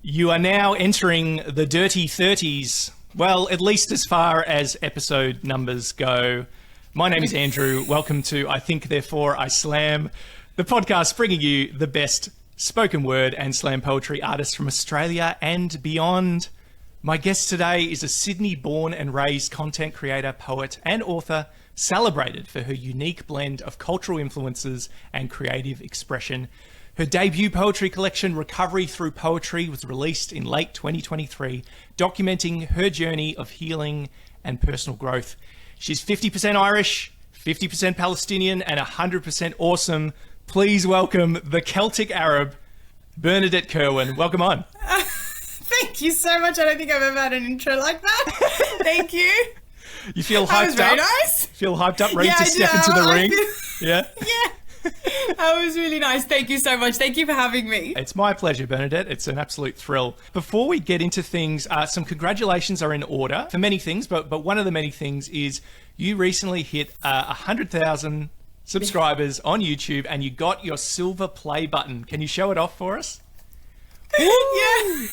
You are now entering the dirty 30s. Well, at least as far as episode numbers go. My name is Andrew. Welcome to I Think, Therefore I Slam, the podcast bringing you the best spoken word and slam poetry artists from Australia and beyond. My guest today is a Sydney-born and raised content creator, poet and author, celebrated for her unique blend of cultural influences and creative expression. Her debut poetry collection, Recovery Through Poetry, was released in late 2023, documenting her journey of healing and personal growth. She's 50% Irish, 50% Palestinian, and 100% awesome. Please welcome the Celtic Arab, Bernadette Kirwan. Welcome on. Thank you so much. I don't think I've ever had an intro like that. Thank you. You feel hyped that was very up? Nice. Feel hyped up, ready to step into the ring? Yeah? Yeah. That was really nice. Thank you so much. Thank you for having me. It's my pleasure, Bernadette. It's an absolute thrill. Before we get into things, some congratulations are in order for many things, but one of the many things is you recently hit 100,000 subscribers on YouTube and you got your silver play button. Can you show it off for us? Yeah.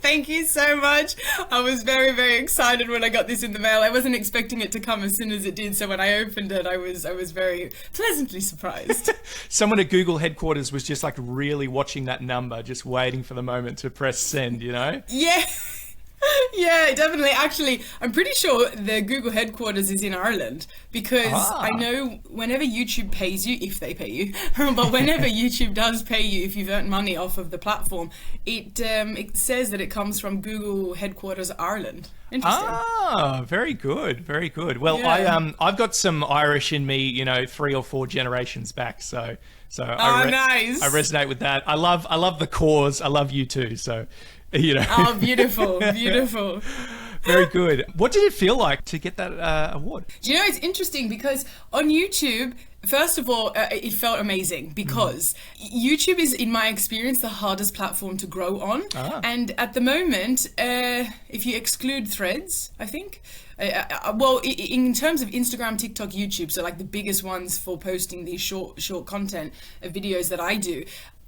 Thank you so much. I was very, very excited when I got this in the mail. I wasn't expecting it to come as soon as it did, so when I opened it, I was very pleasantly surprised. Someone at Google headquarters was just like really watching that number, just waiting for the moment to press send, you know? Yeah. Yeah, definitely. Actually, I'm pretty sure the Google headquarters is in Ireland because I know whenever YouTube pays you, if they pay you, but whenever YouTube does pay you, if you've earned money off of the platform, it says that it comes from Google headquarters Ireland. Interesting. Ah, very good, very good. Well, Yeah. I've got some Irish in me, you know, 3 or 4 generations back, so nice. I resonate with that. I love the cause. I love you too. So, you know. Oh, beautiful, beautiful. Very good. What did it feel like to get that award? Do you know, it's interesting because on YouTube, first of all, it felt amazing because YouTube is, in my experience, the hardest platform to grow on. And at the moment, if you exclude Threads, I think, in terms of Instagram, TikTok, YouTube, so like the biggest ones for posting these short content videos that I do,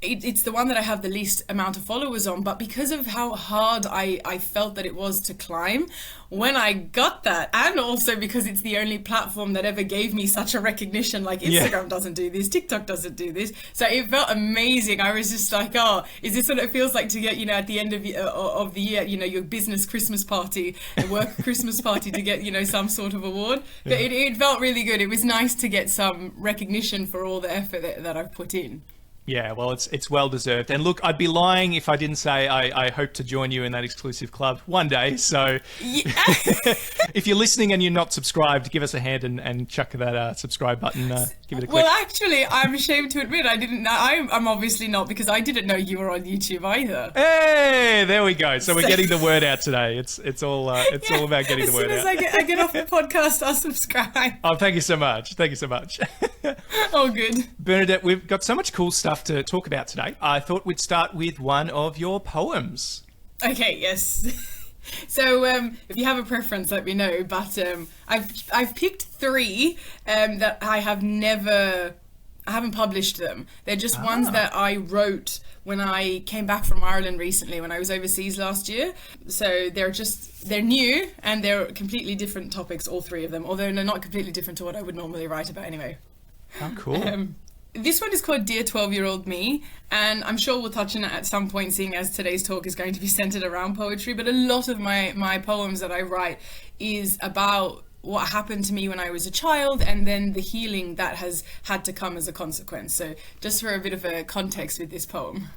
it's the one that I have the least amount of followers on, but because of how hard I felt that it was to climb, when I got that, and also because it's the only platform that ever gave me such a recognition, like Instagram doesn't do this, TikTok doesn't do this, so it felt amazing. I was just like, oh, is this what it feels like to get, you know, at the end of the year, you know, your business Christmas party, the work Christmas party to get, you know, some sort of award. But it felt really good. It was nice to get some recognition for all the effort that I've put in. Yeah, well, it's well deserved. And look, I'd be lying if I didn't say I hope to join you in that exclusive club one day. So if you're listening and you're not subscribed, give us a hand and chuck that subscribe button. Give it a click. Well, actually, I'm ashamed to admit I didn't know. I'm obviously not, because I didn't know you were on YouTube either. Hey, there we go. So we're getting the word out today. It's all about getting the word out. As soon as I get off the podcast, I'll subscribe. Oh, thank you so much. Thank you so much. Oh, good. Bernadette, we've got so much cool stuff to talk about today. I thought we'd start with one of your poems. Okay, yes. So if you have a preference, let me know. But I've picked 3 that I haven't published them. They're just ones that I wrote when I came back from Ireland recently, when I was overseas last year. So they're new and they're completely different topics, all 3 of them, although they're not completely different to what I would normally write about anyway. How cool. This one is called Dear 12-Year-Old Me, and I'm sure we'll touch on it at some point, seeing as today's talk is going to be centered around poetry, but a lot of my poems that I write is about what happened to me when I was a child and then the healing that has had to come as a consequence. So just for a bit of a context with this poem.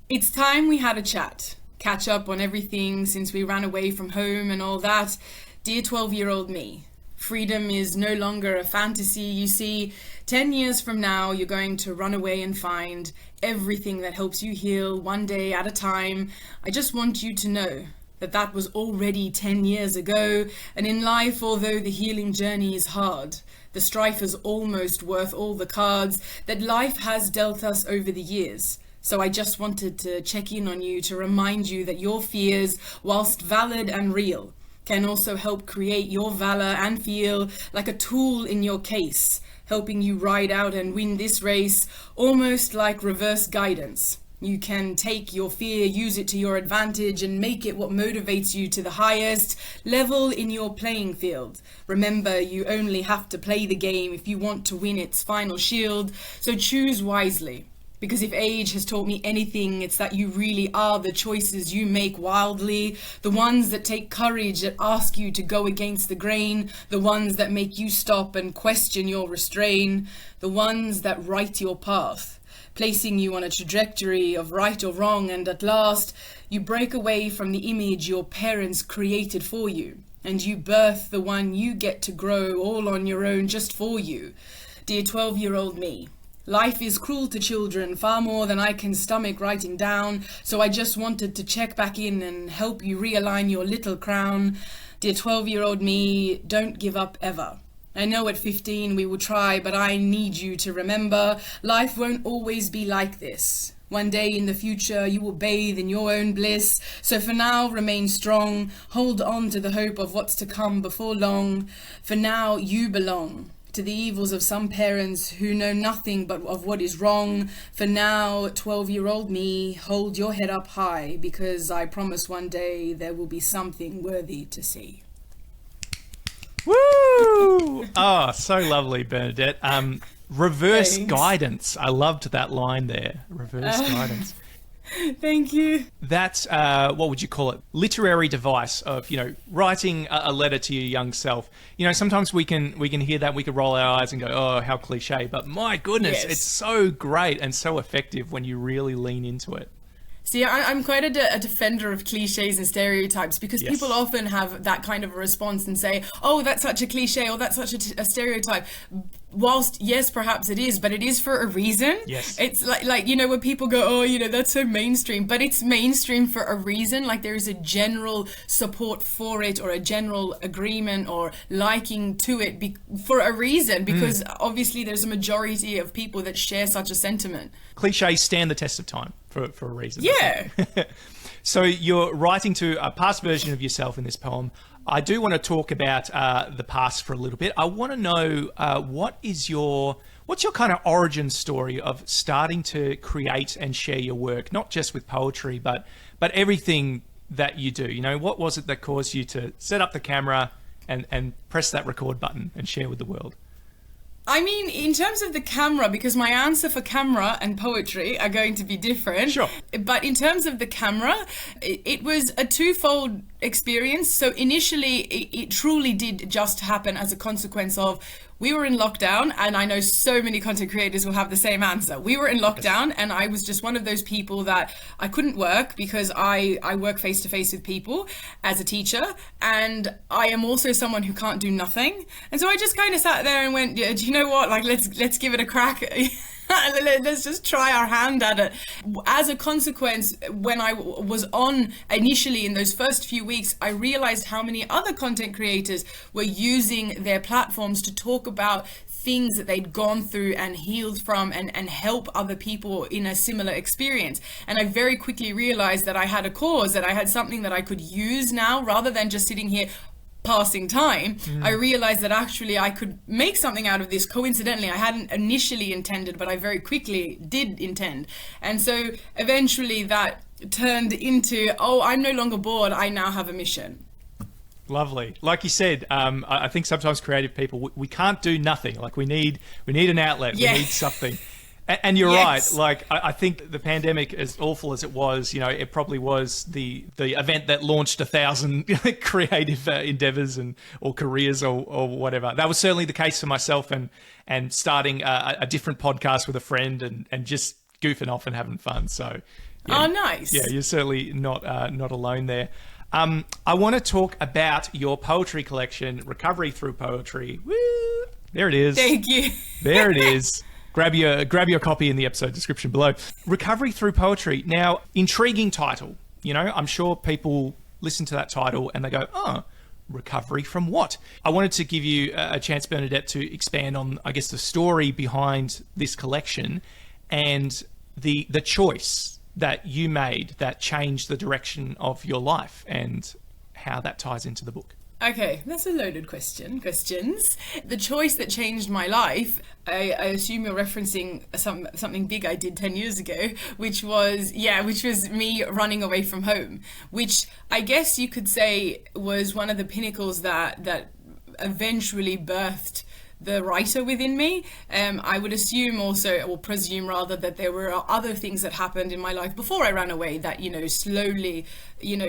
It's time we had a chat, catch up on everything since we ran away from home and all that. Dear 12-year-old me. Freedom is no longer a fantasy, you see. 10 years from now, you're going to run away and find everything that helps you heal one day at a time. I just want you to know that was already 10 years ago. And in life, although the healing journey is hard, the strife is almost worth all the cards that life has dealt us over the years. So I just wanted to check in on you to remind you that your fears, whilst valid and real, can also help create your valor and feel like a tool in your case, helping you ride out and win this race, almost like reverse guidance. You can take your fear, use it to your advantage, and make it what motivates you to the highest level in your playing field. Remember, you only have to play the game if you want to win its final shield, so choose wisely. Because if age has taught me anything, it's that you really are the choices you make wildly, the ones that take courage, that ask you to go against the grain, the ones that make you stop and question your restraint, the ones that write your path, placing you on a trajectory of right or wrong, and at last you break away from the image your parents created for you, and you birth the one you get to grow all on your own just for you. Dear 12-year-old me, life is cruel to children, far more than I can stomach writing down, so I just wanted to check back in and help you realign your little crown. Dear 12-year-old me, don't give up ever. I know at 15 we will try, but I need you to remember, life won't always be like this. One day in the future you will bathe in your own bliss, so for now remain strong, hold on to the hope of what's to come before long. For now you belong to the evils of some parents who know nothing but of what is wrong. For now, 12-year-old me, hold your head up high, because I promise one day there will be something worthy to see. Woo! Oh, so lovely, Bernadette. Reverse Thanks. guidance. I loved that line there. Reverse guidance. Thank you. That's, what would you call it? Literary device of, writing a letter to your young self. Sometimes we can hear that, we can roll our eyes and go, oh, how cliche. But my goodness, Yes. it's so great and so effective when you really lean into it. See, I'm quite a defender of cliches and stereotypes, because Yes. people often have that kind of a response and say, oh, that's such a cliche, or that's such a stereotype. Whilst, yes, perhaps it is, but it is for a reason. Yes. It's like when people go, oh, that's so mainstream, but it's mainstream for a reason. Like, there is a general support for it, or a general agreement or liking to it for a reason, because obviously there's a majority of people that share such a sentiment. Cliches stand the test of time for a reason. Yeah. So you're writing to a past version of yourself in this poem. I do want to talk about the past for a little bit. I want to know what's your kind of origin story of starting to create and share your work, not just with poetry, but everything that you do. What was it that caused you to set up the camera and press that record button and share with the world? I mean, in terms of the camera, because my answer for camera and poetry are going to be different. Sure. But in terms of the camera, it was a twofold experience. So initially, it truly did just happen as a consequence of, we were in lockdown, and I know so many content creators will have the same answer. We were in lockdown, and I was just one of those people that I couldn't work, because I work face to face with people as a teacher, and I am also someone who can't do nothing. And so I just kind of sat there and went, yeah, do you know what? Like, let's give it a crack. Let's just try our hand at it. As a consequence, when I was on initially in those first few weeks, I realized how many other content creators were using their platforms to talk about things that they'd gone through and healed from, and help other people in a similar experience. And I very quickly realized that I had a cause, that I had something that I could use now, rather than just sitting here passing time. I realized that actually I could make something out of this. Coincidentally, I hadn't initially intended, but I very quickly did intend. And so eventually that turned into, oh, I'm no longer bored, I now have a mission. Lovely. Like you said, I think sometimes creative people, we can't do nothing. Like, we need an outlet. Yeah. We need something. And you're Yes. right. Like, I think the pandemic, as awful as it was, it probably was the event that launched 1,000 creative endeavors or careers or whatever. That was certainly the case for myself, and starting a different podcast with a friend and just goofing off and having fun. So, yeah, Oh, nice. yeah, you're certainly not alone there. I want to talk about your poetry collection, Recovery Through Poetry. Woo! There it is. Thank you. There it is. Grab your copy in the episode description below. Recovery Through Poetry. Now, intriguing title. I'm sure people listen to that title and they go, oh, recovery from what? I wanted to give you a chance, Bernadette, to expand on, I guess, the story behind this collection and the choice that you made that changed the direction of your life, and how that ties into the book. Okay, that's a loaded question. Questions. The choice that changed my life, I assume you're referencing something big I did 10 years ago, which was me running away from home, which I guess you could say was one of the pinnacles that eventually birthed the writer within me. I would assume also, or presume rather, that there were other things that happened in my life before I ran away that, slowly,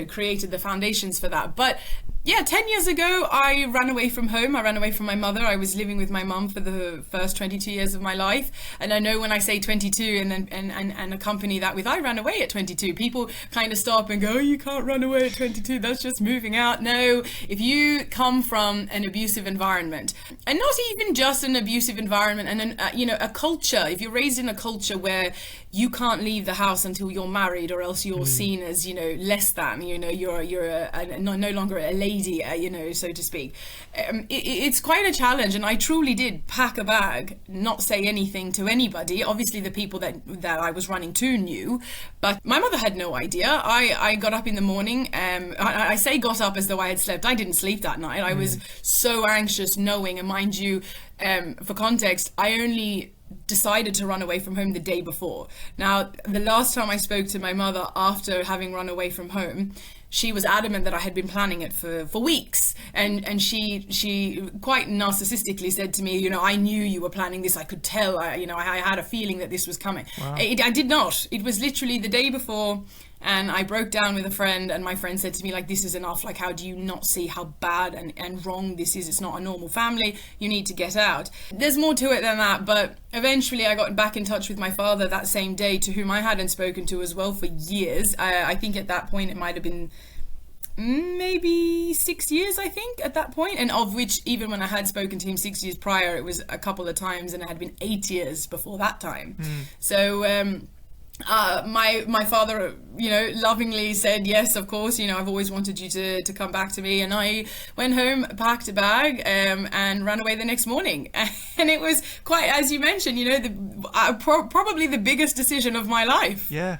created the foundations for that. But yeah, 10 years ago, I ran away from home. I ran away from my mother. I was living with my mum for the first 22 years of my life. And I know when I say 22 and accompany that with I ran away at 22, people kind of stop and go, oh, you can't run away at 22. That's just moving out. No, if you come from an abusive environment, and not even just an abusive environment, and a culture, if you're raised in a culture where you can't leave the house until you're married, or else you're seen as, less than, you're no longer a lady, so to speak. It's quite a challenge, and I truly did pack a bag, not say anything to anybody. Obviously, the people that I was running to knew, but my mother had no idea. I got up in the morning. I say got up as though I had slept. I didn't sleep that night. I was so anxious, knowing, and mind you, for context, I only decided to run away from home the day before. Now, the last time I spoke to my mother after having run away from home, she was adamant that I had been planning it for weeks, and she quite narcissistically said to me, I knew you were planning this. I could tell. I had a feeling that this was coming. Wow. I did not. It was literally the day before. And I broke down with a friend, and my friend said to me, this is enough. How do you not see how bad and wrong this is? It's not a normal family. You need to get out. There's more to it than that, but eventually I got back in touch with my father that same day, to whom I hadn't spoken to as well for years. I think at that point it might have been maybe 6 years, I think, at that point, and of which, even when I had spoken to him 6 years prior, it was a couple of times, and it had been 8 years before that time. So my father, lovingly said, yes, of course, I've always wanted you to come back to me. And I went home, packed a bag, and ran away the next morning. And it was quite, as you mentioned, probably the biggest decision of my life. Yeah.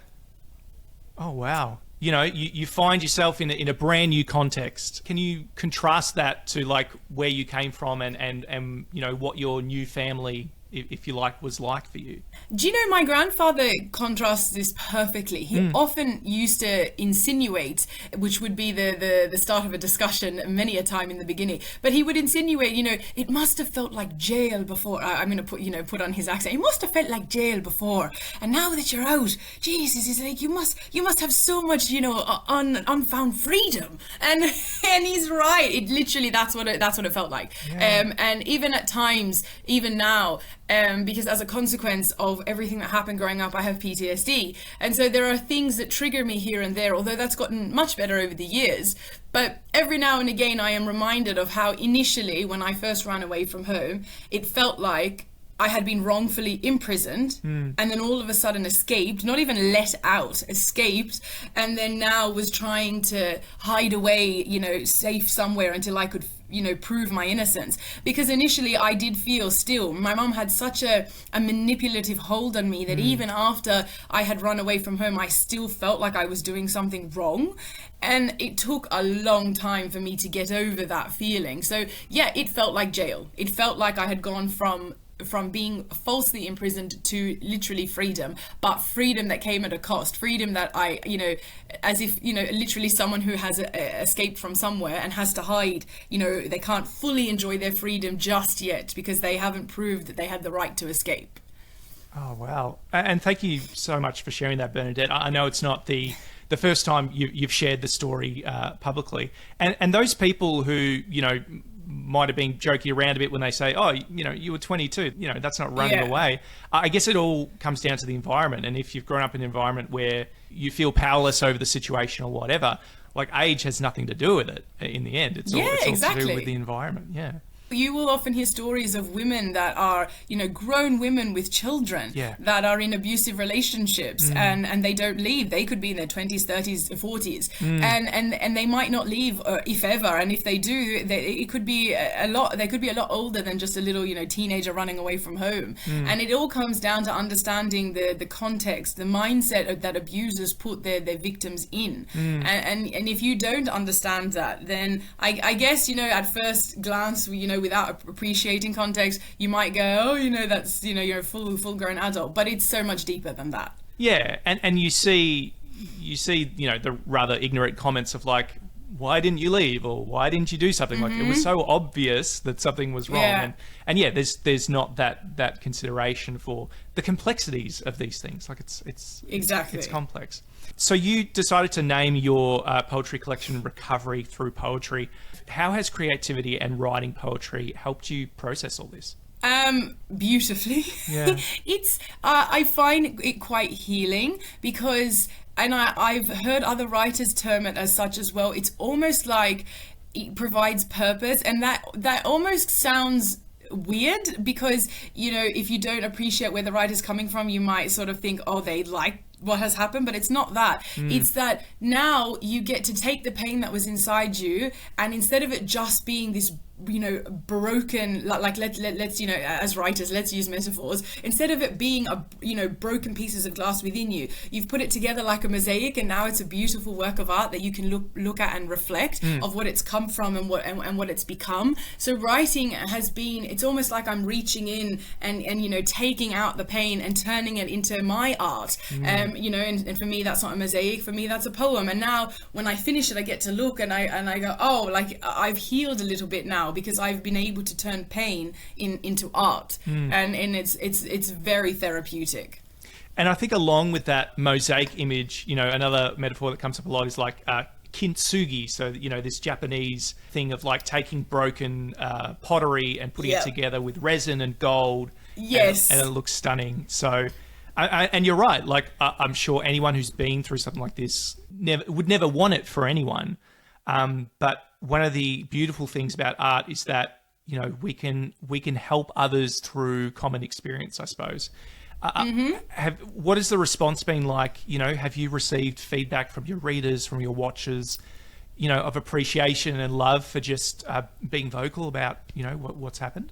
Oh, wow. You find yourself in a brand new context. Can you contrast that to where you came from and what your new family, if you like, was like for you? Do you know, my grandfather contrasts this perfectly. He often used to insinuate, which would be the start of a discussion many a time in the beginning, but he would insinuate, it must have felt like jail before. I'm going to put on his accent. It must have felt like jail before, and now that you're out, Jesus, it's like you must have so much, unfound freedom. And he's right. It literally, that's what it felt like. Yeah. And even at times, even now, because as a consequence of everything that happened growing up, I have PTSD. And so there are things that trigger me here and there, although that's gotten much better over the years. But every now and again, I am reminded of how initially, when I first ran away from home, it felt like I had been wrongfully imprisoned and then all of a sudden escaped, not even let out, escaped, and then now was trying to hide away, safe somewhere until I could prove my innocence. Because initially I did feel still, my mom had such a manipulative hold on me that even after I had run away from home, I still felt like I was doing something wrong. And it took a long time for me to get over that feeling. So yeah, it felt like jail. It felt like I had gone from being falsely imprisoned to literally freedom, but freedom that came at a cost, freedom that I, as if, literally someone who has escaped from somewhere and has to hide, they can't fully enjoy their freedom just yet because they haven't proved that they had the right to escape. Oh, wow. And thank you so much for sharing that, Bernadette. I know it's not the first time you've shared the story publicly. And those people who, might have been joking around a bit when they say, oh, you were 22, that's not running away. I guess it all comes down to the environment. And if you've grown up in an environment where you feel powerless over the situation or whatever, age has nothing to do with it in the end. It's all to do with the environment. Yeah. You will often hear stories of women that are, grown women with children that are in abusive relationships and they don't leave. They could be in their 20s, 30s, 40s, and they might not leave if ever. And if they do, it could be a lot. They could be a lot older than just a little, teenager running away from home. And it all comes down to understanding the context, the mindset that abusers put their victims in. And if you don't understand that, then I guess, at first glance, without appreciating context, you might go, oh, that's, you're a full grown adult, but it's so much deeper than that. Yeah. And you see, the rather ignorant comments of like, why didn't you leave? Or why didn't you do something? Like, it was so obvious that something was wrong. And there's not that consideration for the complexities of these things. Like it's complex. So you decided to name your poetry collection Recovery Through Poetry. How has creativity and writing poetry helped you process all this? Beautifully. Yeah. It's I find it quite healing because, and I've heard other writers term it as such as well, it's almost like it provides purpose, and that almost sounds weird because, if you don't appreciate where the writer's coming from, you might sort of think, oh, they like what has happened, but it's not that. It's that now you get to take the pain that was inside you, and instead of it just being this broken, like let's as writers, let's use metaphors, instead of it being broken pieces of glass within you, you've put it together like a mosaic, and now it's a beautiful work of art that you can look at and reflect of what it's come from and what it's become. So writing has been, it's almost like I'm reaching in and taking out the pain and turning it into my art. And for me, that's not a mosaic. For me, that's a poem. And now when I finish it, I get to look and I go, oh, like I've healed a little bit now because I've been able to turn pain into art. And it's very therapeutic. And I think along with that mosaic image, another metaphor that comes up a lot is like kintsugi. So, this Japanese thing of like taking broken pottery and putting it together with resin and gold. Yes. And it looks stunning. So, and you're right. Like, I'm sure anyone who's been through something like this would never want it for anyone. But one of the beautiful things about art is that, we can help others through common experience, I suppose. What has the response been like? Have you received feedback from your readers, from your watchers, of appreciation and love for just being vocal about, what's happened?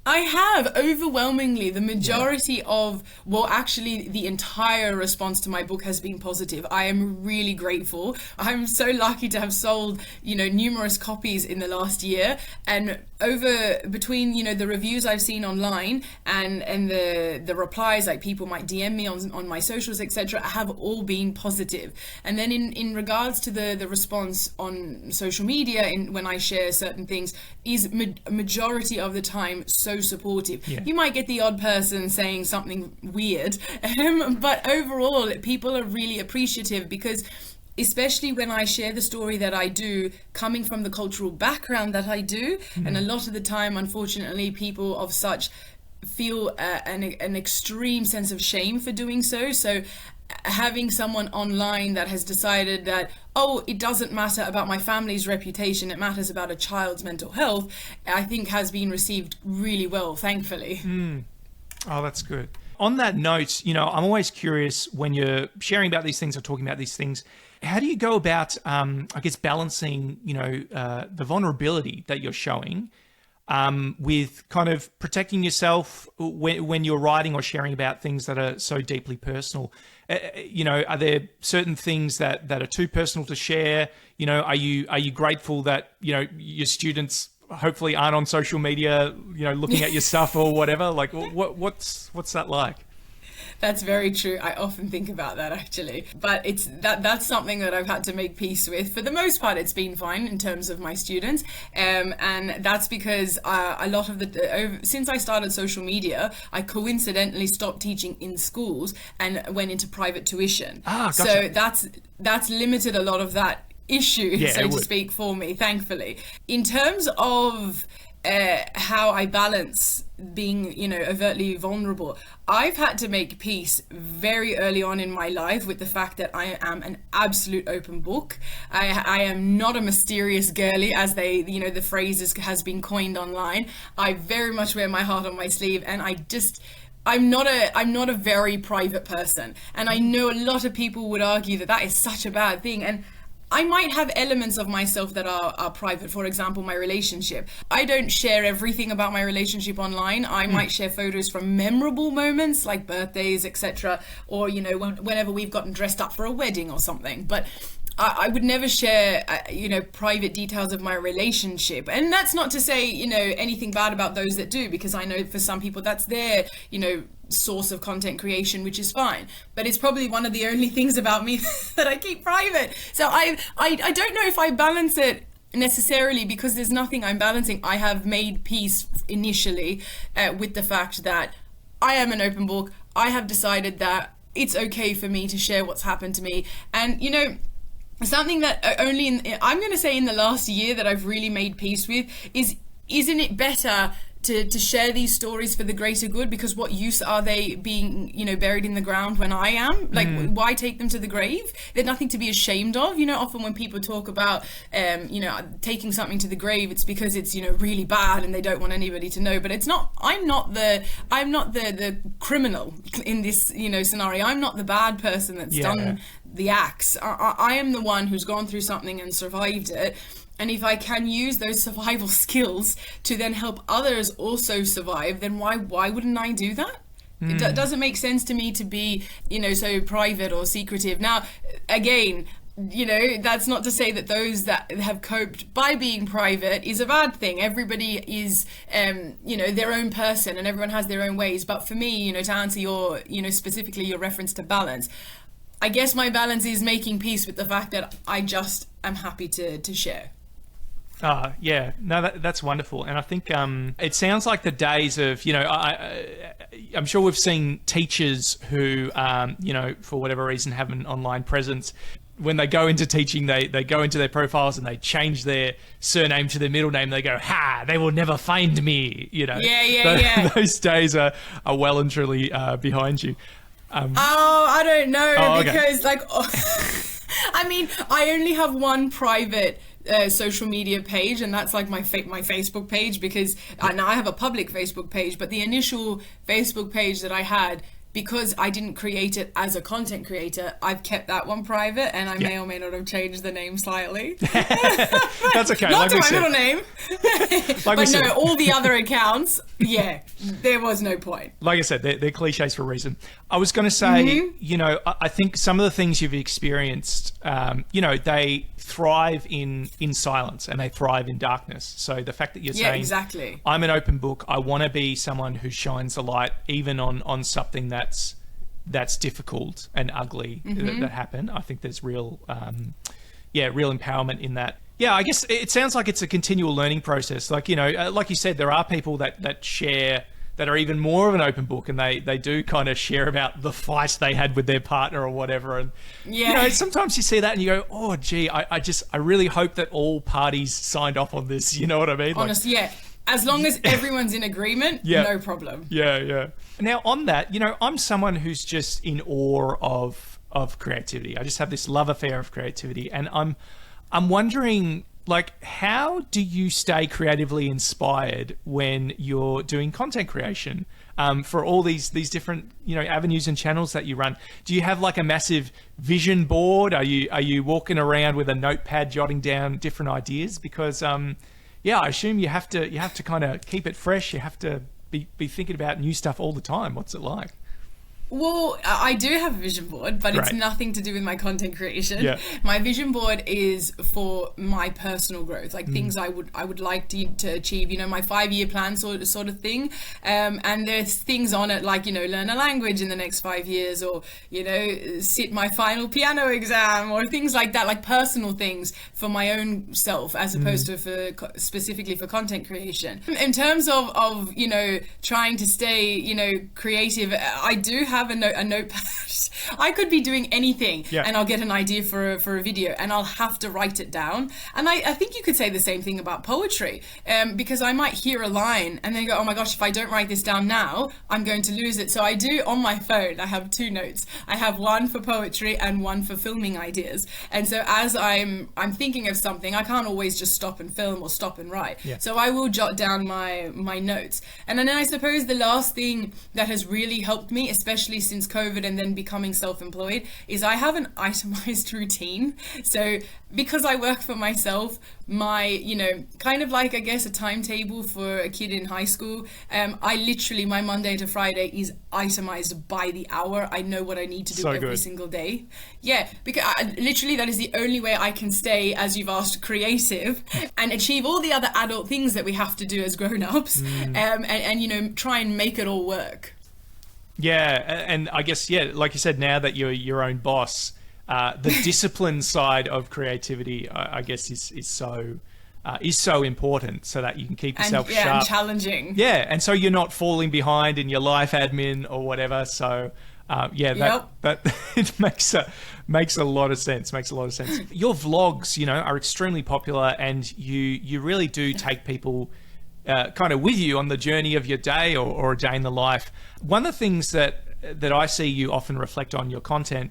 I have, overwhelmingly. The majority of, actually the entire response to my book has been positive. I am really grateful. I'm so lucky to have sold, numerous copies in the last year, and between the reviews I've seen online and the replies, like people might DM me on my socials, etc., have all been positive. And then in regards to the response on social media, when I share certain things, is majority of the time so supportive. You might get the odd person saying something weird, but overall people are really appreciative, because especially when I share the story that I do, coming from the cultural background that I do, and a lot of the time, unfortunately, people of such feel an extreme sense of shame for doing so. So having someone online that has decided that, oh, it doesn't matter about my family's reputation, it matters about a child's mental health, I think has been received really well, thankfully. Oh, that's good. On that note, I'm always curious when you're sharing about these things or talking about these things, how do you go about, balancing, the vulnerability that you're showing with kind of protecting yourself when you're writing or sharing about things that are so deeply personal? Are there certain things that are too personal to share? Are you grateful that, your students hopefully aren't on social media, looking at your stuff or whatever? Like, what's that like? That's very true. I often think about that, actually. But that's something that I've had to make peace with. For the most part, it's been fine in terms of my students. And that's because a lot of since I started social media, I coincidentally stopped teaching in schools and went into private tuition. Gotcha. So that's limited a lot of that issue, so to speak, for me, thankfully. In terms of how I balance being, overtly vulnerable. I've had to make peace very early on in my life with the fact that I am an absolute open book. I am not a mysterious girly, as the phrase has been coined online. I very much wear my heart on my sleeve, and I'm not a very private person. And I know a lot of people would argue that is such a bad thing. And I might have elements of myself that are private. For example, my relationship. I don't share everything about my relationship online. I might share photos from memorable moments like birthdays, etc. Or, whenever we've gotten dressed up for a wedding or something. But I would never share, private details of my relationship. And that's not to say, anything bad about those that do, because I know for some people that's their, source of content creation, which is fine. But it's probably one of the only things about me that I keep private. So I don't know if I balance it necessarily, because there's nothing I'm balancing. I have made peace initially with the fact that I am an open book. I have decided that it's okay for me to share what's happened to me. And, something that I'm going to say in the last year that I've really made peace with is, isn't it better to share these stories for the greater good? Because what use are they being, buried in the ground when I am? Like, why take them to the grave? They're nothing to be ashamed of. Often when people talk about, taking something to the grave, it's because it's, really bad and they don't want anybody to know. But it's not. I'm not the criminal in this, scenario. I'm not the bad person that's done the acts. I am the one who's gone through something and survived it. And if I can use those survival skills to then help others also survive, then why wouldn't I do that? It doesn't make sense to me to be, so private or secretive. Now, again, that's not to say that those that have coped by being private is a bad thing. Everybody is, their own person, and everyone has their own ways. But for me, to answer your, specifically your reference to balance, I guess my balance is making peace with the fact that I just am happy to share. Yeah, no, that's wonderful. And I think it sounds like the days of, I'm sure we've seen teachers who, for whatever reason have an online presence. When they go into teaching, they go into their profiles and they change their surname to their middle name. They go, they will never find me, Yeah. Those days are well and truly behind you. I don't know, because okay. I only have one private social media page, and that's like my Facebook page, because now I have a public Facebook page, but the initial Facebook page that I had, because I didn't create it as a content creator, I've kept that one private, and I may or may not have changed the name slightly. That's okay. Not like to my middle name. But no, all the other accounts, there was no point. Like I said, they're cliches for a reason. I was going to say, I think some of the things you've experienced, they thrive in silence and they thrive in darkness. So the fact that you're saying, exactly, I'm an open book, I want to be someone who shines a light even on something that's difficult and ugly that happened. I think there's real empowerment in that. Yeah, I guess it sounds like it's a continual learning process. Like, like you said, there are people that share, that are even more of an open book, and they do kind of share about the fight they had with their partner or whatever. And, sometimes you see that and you go, oh, gee, I really hope that all parties signed off on this. You know what I mean? Honestly, as long as everyone's in agreement, no problem. Yeah. Now, on that, I'm someone who's just in awe of creativity. I just have this love affair of creativity, and I'm wondering, like, how do you stay creatively inspired when you're doing content creation for all these different avenues and channels that you run? Do you have like a massive vision board? Are you walking around with a notepad jotting down different ideas? Because I assume you have to kind of keep it fresh. You have to be thinking about new stuff all the time. What's it like? Well, I do have a vision board, but it's nothing to do with my content creation. Yeah. My vision board is for my personal growth, like things I would like to achieve, my 5-year plan sort of thing. And there's things on it like, learn a language in the next 5 years, or, sit my final piano exam, or things like that, like personal things for my own self, as opposed to specifically for content creation. In terms of trying to stay, creative, I do have have a notepad. I could be doing anything and I'll get an idea for a video and I'll have to write it down. And I think you could say the same thing about poetry, because I might hear a line and then go, oh my gosh, if I don't write this down now, I'm going to lose it. So I do on my phone, I have 2 notes. I have one for poetry and one for filming ideas. And so as I'm thinking of something, I can't always just stop and film or stop and write. So I will jot down my notes. And then I suppose the last thing that has really helped me, especially since COVID and then becoming self-employed, is I have an itemized routine. So because I work for myself, my, kind of like, I guess, a timetable for a kid in high school, I literally, my Monday to Friday is itemized by the hour. I know what I need to do every single day. Yeah, because literally that is the only way I can stay, as you've asked, creative and achieve all the other adult things that we have to do as grown-ups, and try and make it all work. Yeah, and I guess, like you said, now that you're your own boss, the discipline side of creativity, I guess, is so important, so that you can keep yourself sharp. And challenging. Yeah, and so you're not falling behind in your life admin or whatever. So, that it makes a lot of sense. Your vlogs, are extremely popular, and you really do take people kind of with you on the journey of your day or a day in the life. One of the things that I see you often reflect on your content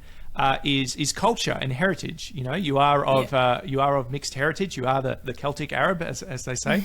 is culture and heritage. You are of mixed heritage. You are the Celtic Arab, as they say,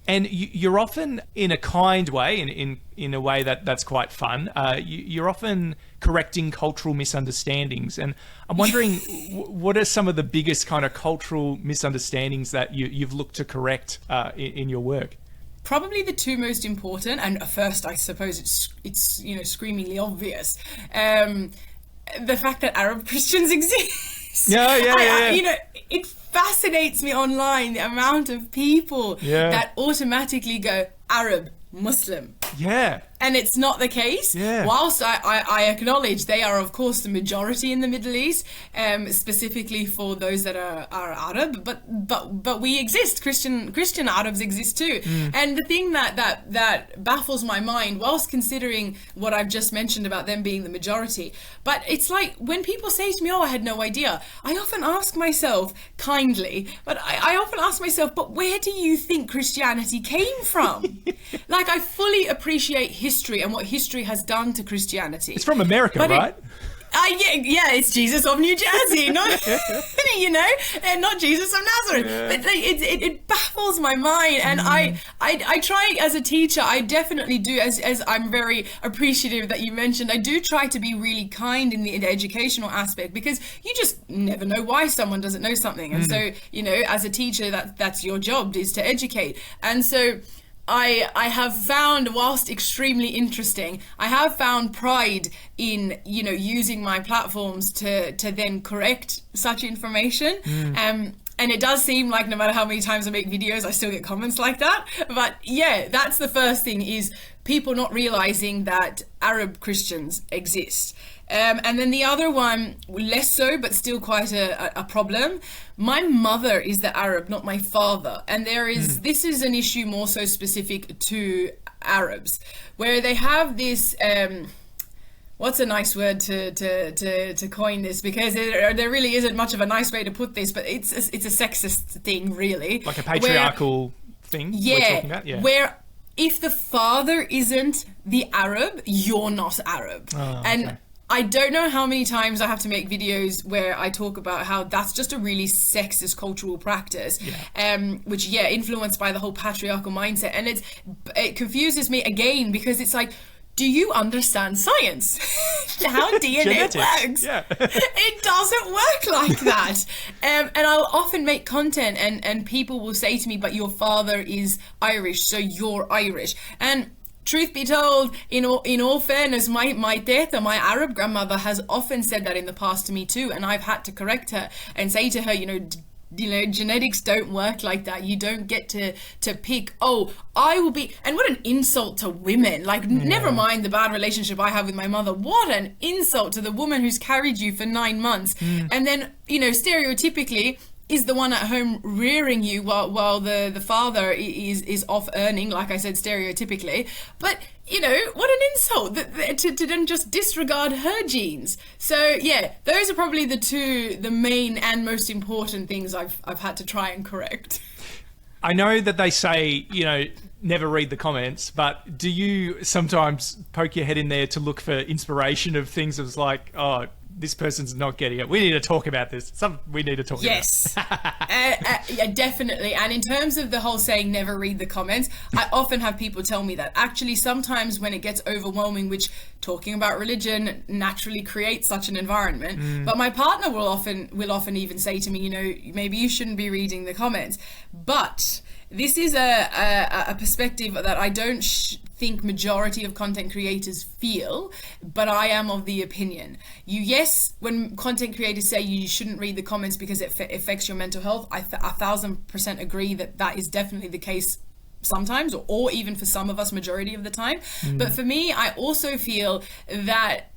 and you're often, in a kind way, in a way that's quite fun. You're often correcting cultural misunderstandings, and I'm wondering what are some of the biggest kind of cultural misunderstandings that you've looked to correct in your work? Probably the 2 most important, and first, I suppose it's screamingly obvious. The fact that Arab Christians exist. Yeah. It fascinates me online, the amount of people that automatically go Arab, Muslim. Yeah. And it's not the case. Yeah. Whilst I acknowledge they are, of course, the majority in the Middle East, specifically for those that are Arab, but we exist. Christian Arabs exist too. And the thing that baffles my mind, whilst considering what I've just mentioned about them being the majority, but it's like when people say to me, oh, I had no idea, I often ask myself, kindly, but I often ask myself, but where do you think Christianity came from? Like, I fully appreciate history and what history has done to Christianity. It's from America, right? It's Jesus of New Jersey, not and not Jesus of Nazareth. Yeah. But it baffles my mind, and I try as a teacher. I definitely do, as I'm very appreciative that you mentioned. I do try to be really kind in the educational aspect, because you just never know why someone doesn't know something, and so as a teacher, that's your job, is to educate, and so. I have found, whilst extremely interesting, I have found pride in, using my platforms to then correct such information. And it does seem like no matter how many times I make videos, I still get comments like that. But yeah, that's the first thing, is people not realizing that Arab Christians exist. And then the other one, less so, but still quite a problem. My mother is the Arab, not my father. And this is an issue more so specific to Arabs, where they have this, what's a nice word to coin this? Because there really isn't much of a nice way to put this, but it's a sexist thing, really. Like a patriarchal thing we're talking about? Yeah. Where if the father isn't the Arab, you're not Arab. Oh, and okay. I don't know how many times I have to make videos where I talk about how that's just a really sexist cultural practice, which, influenced by the whole patriarchal mindset. And it confuses me again, because it's like, do you understand science? How DNA works? Yeah. It doesn't work like that. And I'll often make content and people will say to me, but your father is Irish, so you're Irish. And truth be told, in all fairness, my Teta, my Arab grandmother, has often said that in the past to me too, and I've had to correct her and say to her, genetics don't work like that. You don't get to pick, I will be, and what an insult to women. Like, never mind the bad relationship I have with my mother. What an insult to the woman who's carried you for 9 months. And then, stereotypically, is the one at home rearing you while the father is off earning, like I said, stereotypically. But, you know, what an insult to then just disregard her genes. So, yeah, those are probably the main and most important things I've had to try and correct. I know that they say, you know, never read the comments, but do you sometimes poke your head in there to look for inspiration of things that's like, oh, this person's not getting it. We need to talk about this. We need to talk about it. Yeah, definitely. And in terms of the whole saying never read the comments, I often have people tell me that. Actually, sometimes when it gets overwhelming, which talking about religion naturally creates such an environment, but my partner will often even say to me, you know, maybe you shouldn't be reading the comments. But this is a perspective that I don't think majority of content creators feel, but I am of the opinion. Yes, when content creators say you shouldn't read the comments because it affects your mental health, I 1,000% agree that is definitely the case sometimes, or even for some of us, majority of the time. But for me, I also feel that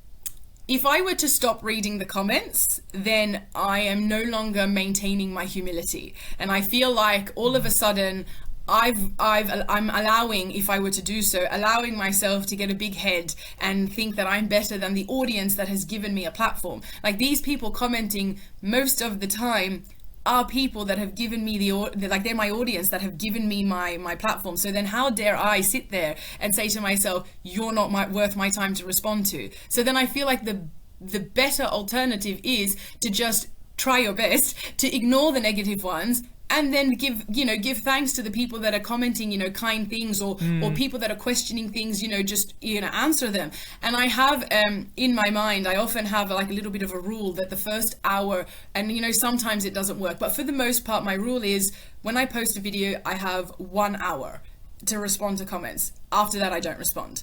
if I were to stop reading the comments, then I am no longer maintaining my humility. And I feel like all of a sudden I'm allowing, if I were to do so, allowing myself to get a big head and think that I'm better than the audience that has given me a platform. Like, these people commenting most of the time are people that have given me they're my audience that have given me my platform. So then how dare I sit there and say to myself, you're not worth my time to respond to? So then I feel like the better alternative is to just try your best to ignore the negative ones, and then give thanks to the people that are commenting, you know, kind things, or people that are questioning things, you know, just, you know, answer them. And I have, in my mind, I often have like a little bit of a rule that the first hour, and, you know, sometimes it doesn't work, but for the most part, my rule is when I post a video, I have 1 hour to respond to comments. After that, I don't respond.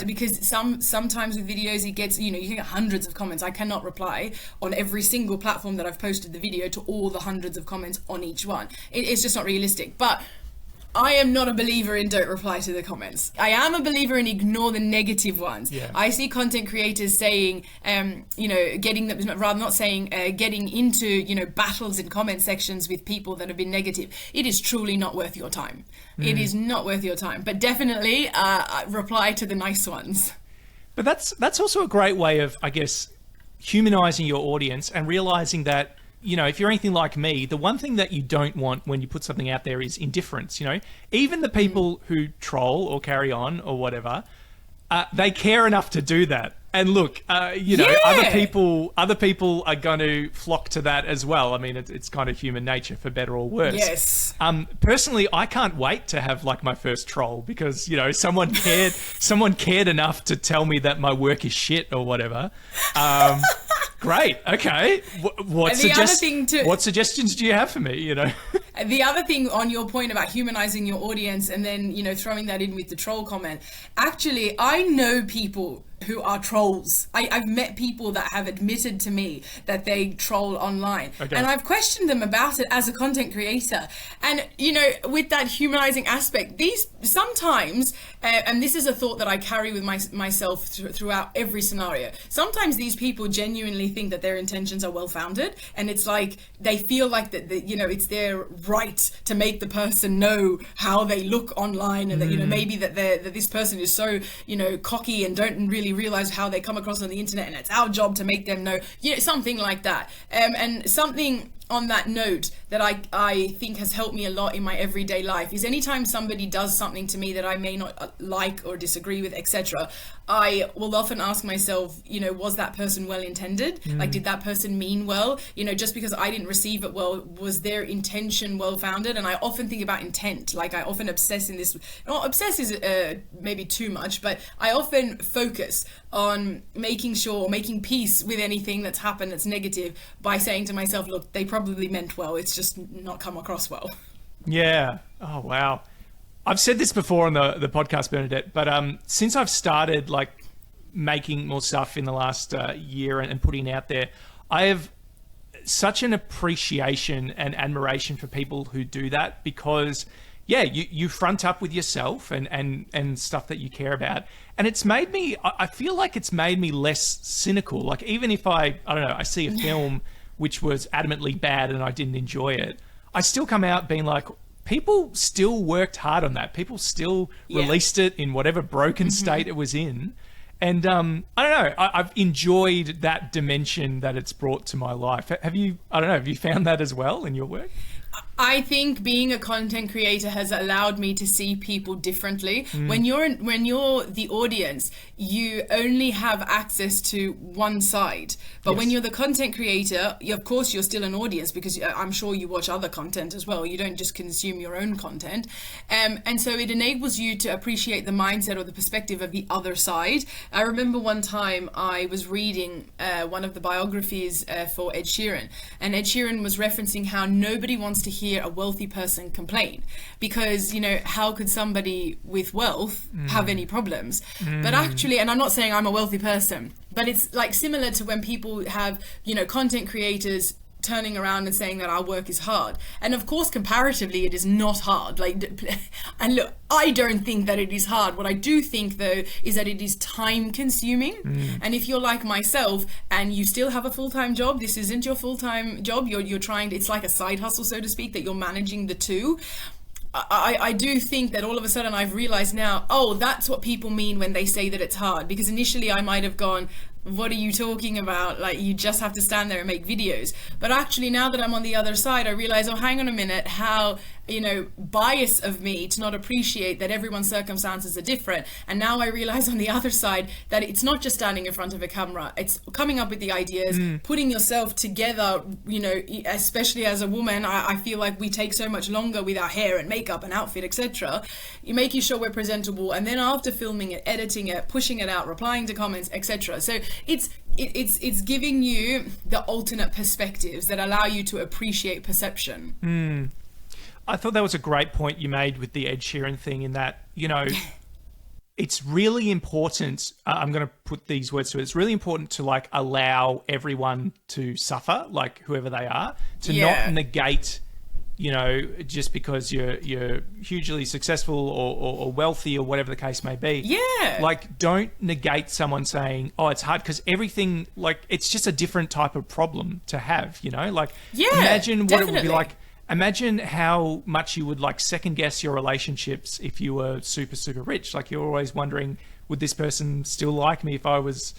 Because sometimes with videos, it gets, you know, you get hundreds of comments. I cannot reply on every single platform that I've posted the video to all the hundreds of comments on each one. It's just not realistic. But I am not a believer in don't reply to the comments. I am a believer in ignore the negative ones. Yeah. I see content creators saying, you know, getting into, you know, battles in comment sections with people that have been negative. It is truly not worth your time. It is not worth your time. But definitely reply to the nice ones. But that's also a great way of, I guess, humanizing your audience and realizing that, you know, if you're anything like me, the one thing that you don't want when you put something out there is indifference. You know, even the people who troll or carry on or whatever, they care enough to do that. And look, you know, other people are going to flock to that as well. I mean, it's kind of human nature, for better or worse. Yes. Personally, I can't wait to have like my first troll because, you know, someone cared enough to tell me that my work is shit or whatever. Great. Okay. What suggestions do you have for me? You know. The other thing on your point about humanizing your audience and then, you know, throwing that in with the troll comment. Actually, I know people who are trolls. I've met people that have admitted to me that they troll online. Okay. And I've questioned them about it as a content creator. And, you know, with that humanizing aspect, these sometimes, and this is a thought that I carry with myself throughout every scenario, sometimes these people genuinely think that their intentions are well-founded, and it's like they feel like that, you know, it's their right to make the person know how they look online, and that, you know, maybe that this person is so, you know, cocky and don't really realize how they come across on the internet, and it's our job to make them know, you know, something like that. And something on that note that I think has helped me a lot in my everyday life is anytime somebody does something to me that I may not like or disagree with, etc., I will often ask myself, you know, was that person well intended? Like, did that person mean well? You know, just because I didn't receive it well, was their intention well founded? And I often think about intent. Like, I often obsess in this, not obsess is maybe too much, but I often focus on making peace with anything that's happened that's negative by saying to myself, look, they probably meant well, it's just not come across well. Yeah. Oh, wow. I've said this before on the podcast, Bernadette, but since I've started like making more stuff in the last year and putting out there, I have such an appreciation and admiration for people who do that, because yeah, you front up with yourself and stuff that you care about. And it's made me, I feel like it's made me less cynical. Like, even if I don't know, I see a film which was adamantly bad and I didn't enjoy it, I still come out being like, people still worked hard on that. People still released it in whatever broken state it was in. And I don't know, I've enjoyed that dimension that it's brought to my life. Have you found that as well in your work? I think being a content creator has allowed me to see people differently. When you're the audience, you only have access to one side. But when you're the content creator, of course you're still an audience, because I'm sure you watch other content as well. You don't just consume your own content. And so it enables you to appreciate the mindset or the perspective of the other side. I remember one time I was reading one of the biographies for Ed Sheeran, and Ed Sheeran was referencing how nobody wants to hear a wealthy person complain, because how could somebody with wealth have any problems? But actually, and I'm not saying I'm a wealthy person, but it's like similar to when people have content creators turning around and saying that our work is hard. And of course, comparatively, it is not hard. And look, I don't think that it is hard. What I do think, though, is that it is time consuming. And if you're like myself and you still have a full-time job, this isn't your full-time job. You're trying, it's like a side hustle, so to speak, that you're managing the two. I do think that all of a sudden I've realized now, that's what people mean when they say that it's hard. Because initially I might have gone, what are you talking about? Like, you just have to stand there and make videos. But actually, now that I'm on the other side, I realize, hang on a minute, how bias of me to not appreciate that everyone's circumstances are different. And now I realize on the other side that it's not just standing in front of a camera, it's coming up with the ideas, putting yourself together, especially as a woman. I feel like we take so much longer with our hair and makeup and outfit, etc. You're making sure we're presentable, and then after filming it, editing it, pushing it out, replying to comments, etc. So it's giving you the alternate perspectives that allow you to appreciate perception. I thought that was a great point you made with the Ed Sheeran thing, in that, it's really important. I'm going to put these words to it. It's really important to allow everyone to suffer, like whoever they are, to not negate, just because you're hugely successful or wealthy or whatever the case may be. Yeah. Don't negate someone saying, it's hard, because everything, it's just a different type of problem to have, imagine what it would be like. Imagine how much you would second guess your relationships if you were super, super rich. You're always wondering, would this person still like me if I was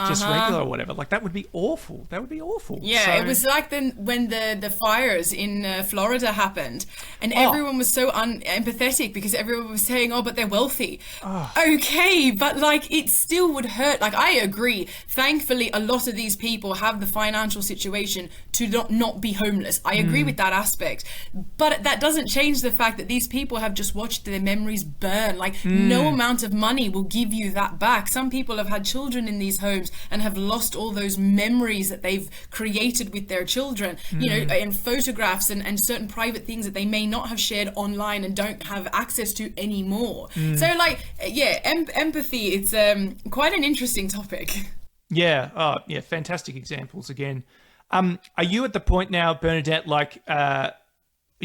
just regular or whatever? That would be awful. That would be awful. Yeah, so, it was like when the fires in Florida happened, and everyone was so unempathetic because everyone was saying, but they're wealthy. Okay, but it still would hurt. I agree. Thankfully, a lot of these people have the financial situation to not be homeless. I agree with that aspect. But that doesn't change the fact that these people have just watched their memories burn. No amount of money will give you that back. Some people have had children in these homes and have lost all those memories that they've created with their children, and photographs and certain private things that they may not have shared online and don't have access to anymore. So empathy, it's quite an interesting topic. Yeah. Fantastic examples again. Are you at the point now, Bernadette, are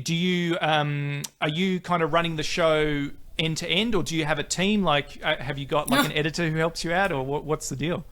you kind of running the show end to end, or do you have a team? Have you got an editor who helps you out, or what's the deal?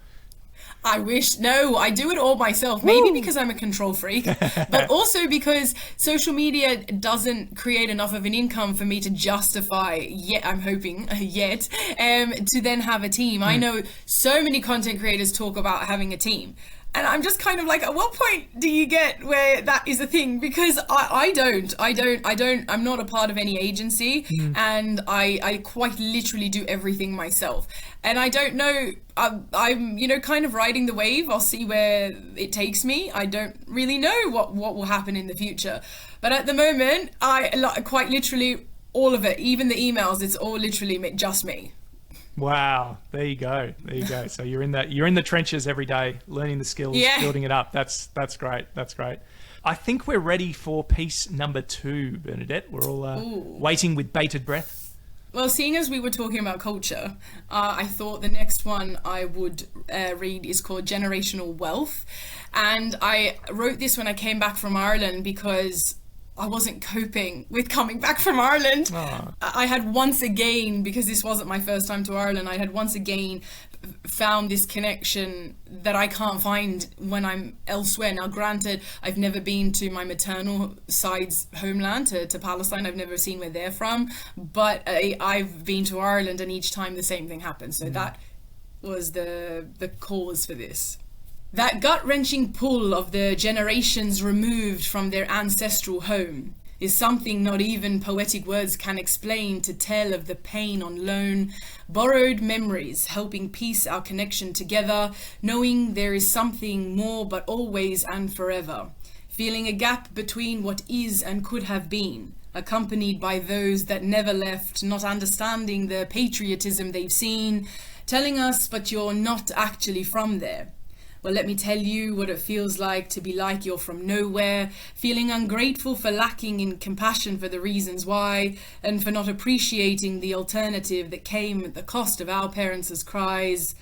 I wish. No, I do it all myself. Maybe because I'm a control freak, but also because social media doesn't create enough of an income for me to justify I'm hoping to then have a team. I know so many content creators talk about having a team. And I'm just kind of at what point do you get where that is a thing? Because I'm not a part of any agency, and I quite literally do everything myself. And I don't know, I'm kind of riding the wave. I'll see where it takes me. I don't really know what will happen in the future. But at the moment, I quite literally, all of it, even the emails, it's all literally just me. Wow, there you go. So you're in the trenches every day, learning the skills, building it up. That's great. I think we're ready for piece number 2, Bernadette. We're all waiting with bated breath. Well, seeing as we were talking about culture, I thought the next one I would read is called Generational Wealth. And I wrote this when I came back from Ireland because I wasn't coping with coming back from Ireland. Oh. I had once again, because this wasn't my first time to Ireland, I had once again found this connection that I can't find when I'm elsewhere. Now, granted, I've never been to my maternal side's homeland, to Palestine. I've never seen where they're from, but I've been to Ireland, and each time the same thing happened. So that was the cause for this. That gut-wrenching pull of the generations removed from their ancestral home is something not even poetic words can explain, to tell of the pain on loan, borrowed memories helping piece our connection together, knowing there is something more but always and forever, feeling a gap between what is and could have been, accompanied by those that never left, not understanding the patriotism they've seen, telling us, but you're not actually from there. Well, let me tell you what it feels like to be like you're from nowhere, feeling ungrateful for lacking in compassion for the reasons why, and for not appreciating the alternative that came at the cost of our parents' cries,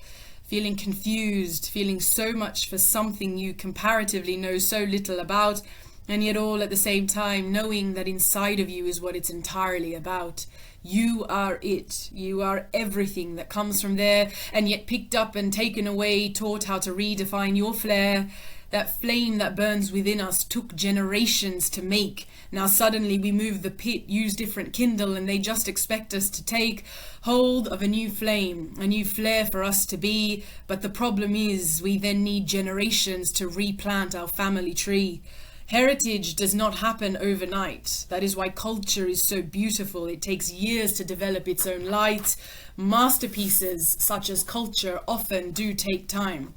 feeling confused, feeling so much for something you comparatively know so little about, and yet all at the same time knowing that inside of you is what it's entirely about. You are it. You are everything that comes from there, and yet picked up and taken away, taught how to redefine your flair. That flame that burns within us took generations to make. Now suddenly we move the pit, use different kindle, and they just expect us to take hold of a new flame, a new flare for us to be. But the problem is we then need generations to replant our family tree. Heritage does not happen overnight. That is why culture is so beautiful. It takes years to develop its own light. Masterpieces such as culture often do take time.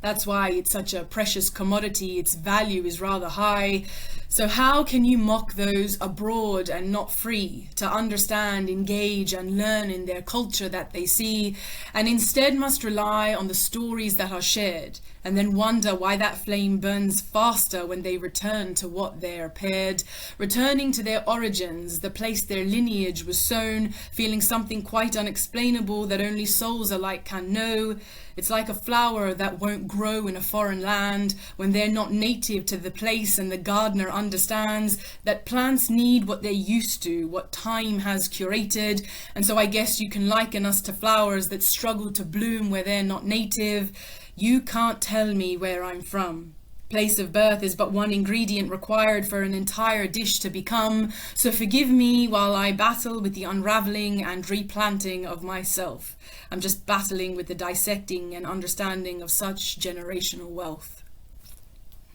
That's why it's such a precious commodity. Its value is rather high. So how can you mock those abroad and not free to understand, engage, and learn in their culture that they see, and instead must rely on the stories that are shared, and then wonder why that flame burns faster when they return to what they're paired, returning to their origins, the place their lineage was sown, feeling something quite unexplainable that only souls alike can know. It's like a flower that won't grow in a foreign land when they're not native to the place, and the gardener understands that plants need what they're used to, what time has curated. And so I guess you can liken us to flowers that struggle to bloom where they're not native. You can't tell me where I'm from. Place of birth is but one ingredient required for an entire dish to become. So forgive me while I battle with the unraveling and replanting of myself. I'm just battling with the dissecting and understanding of such generational wealth.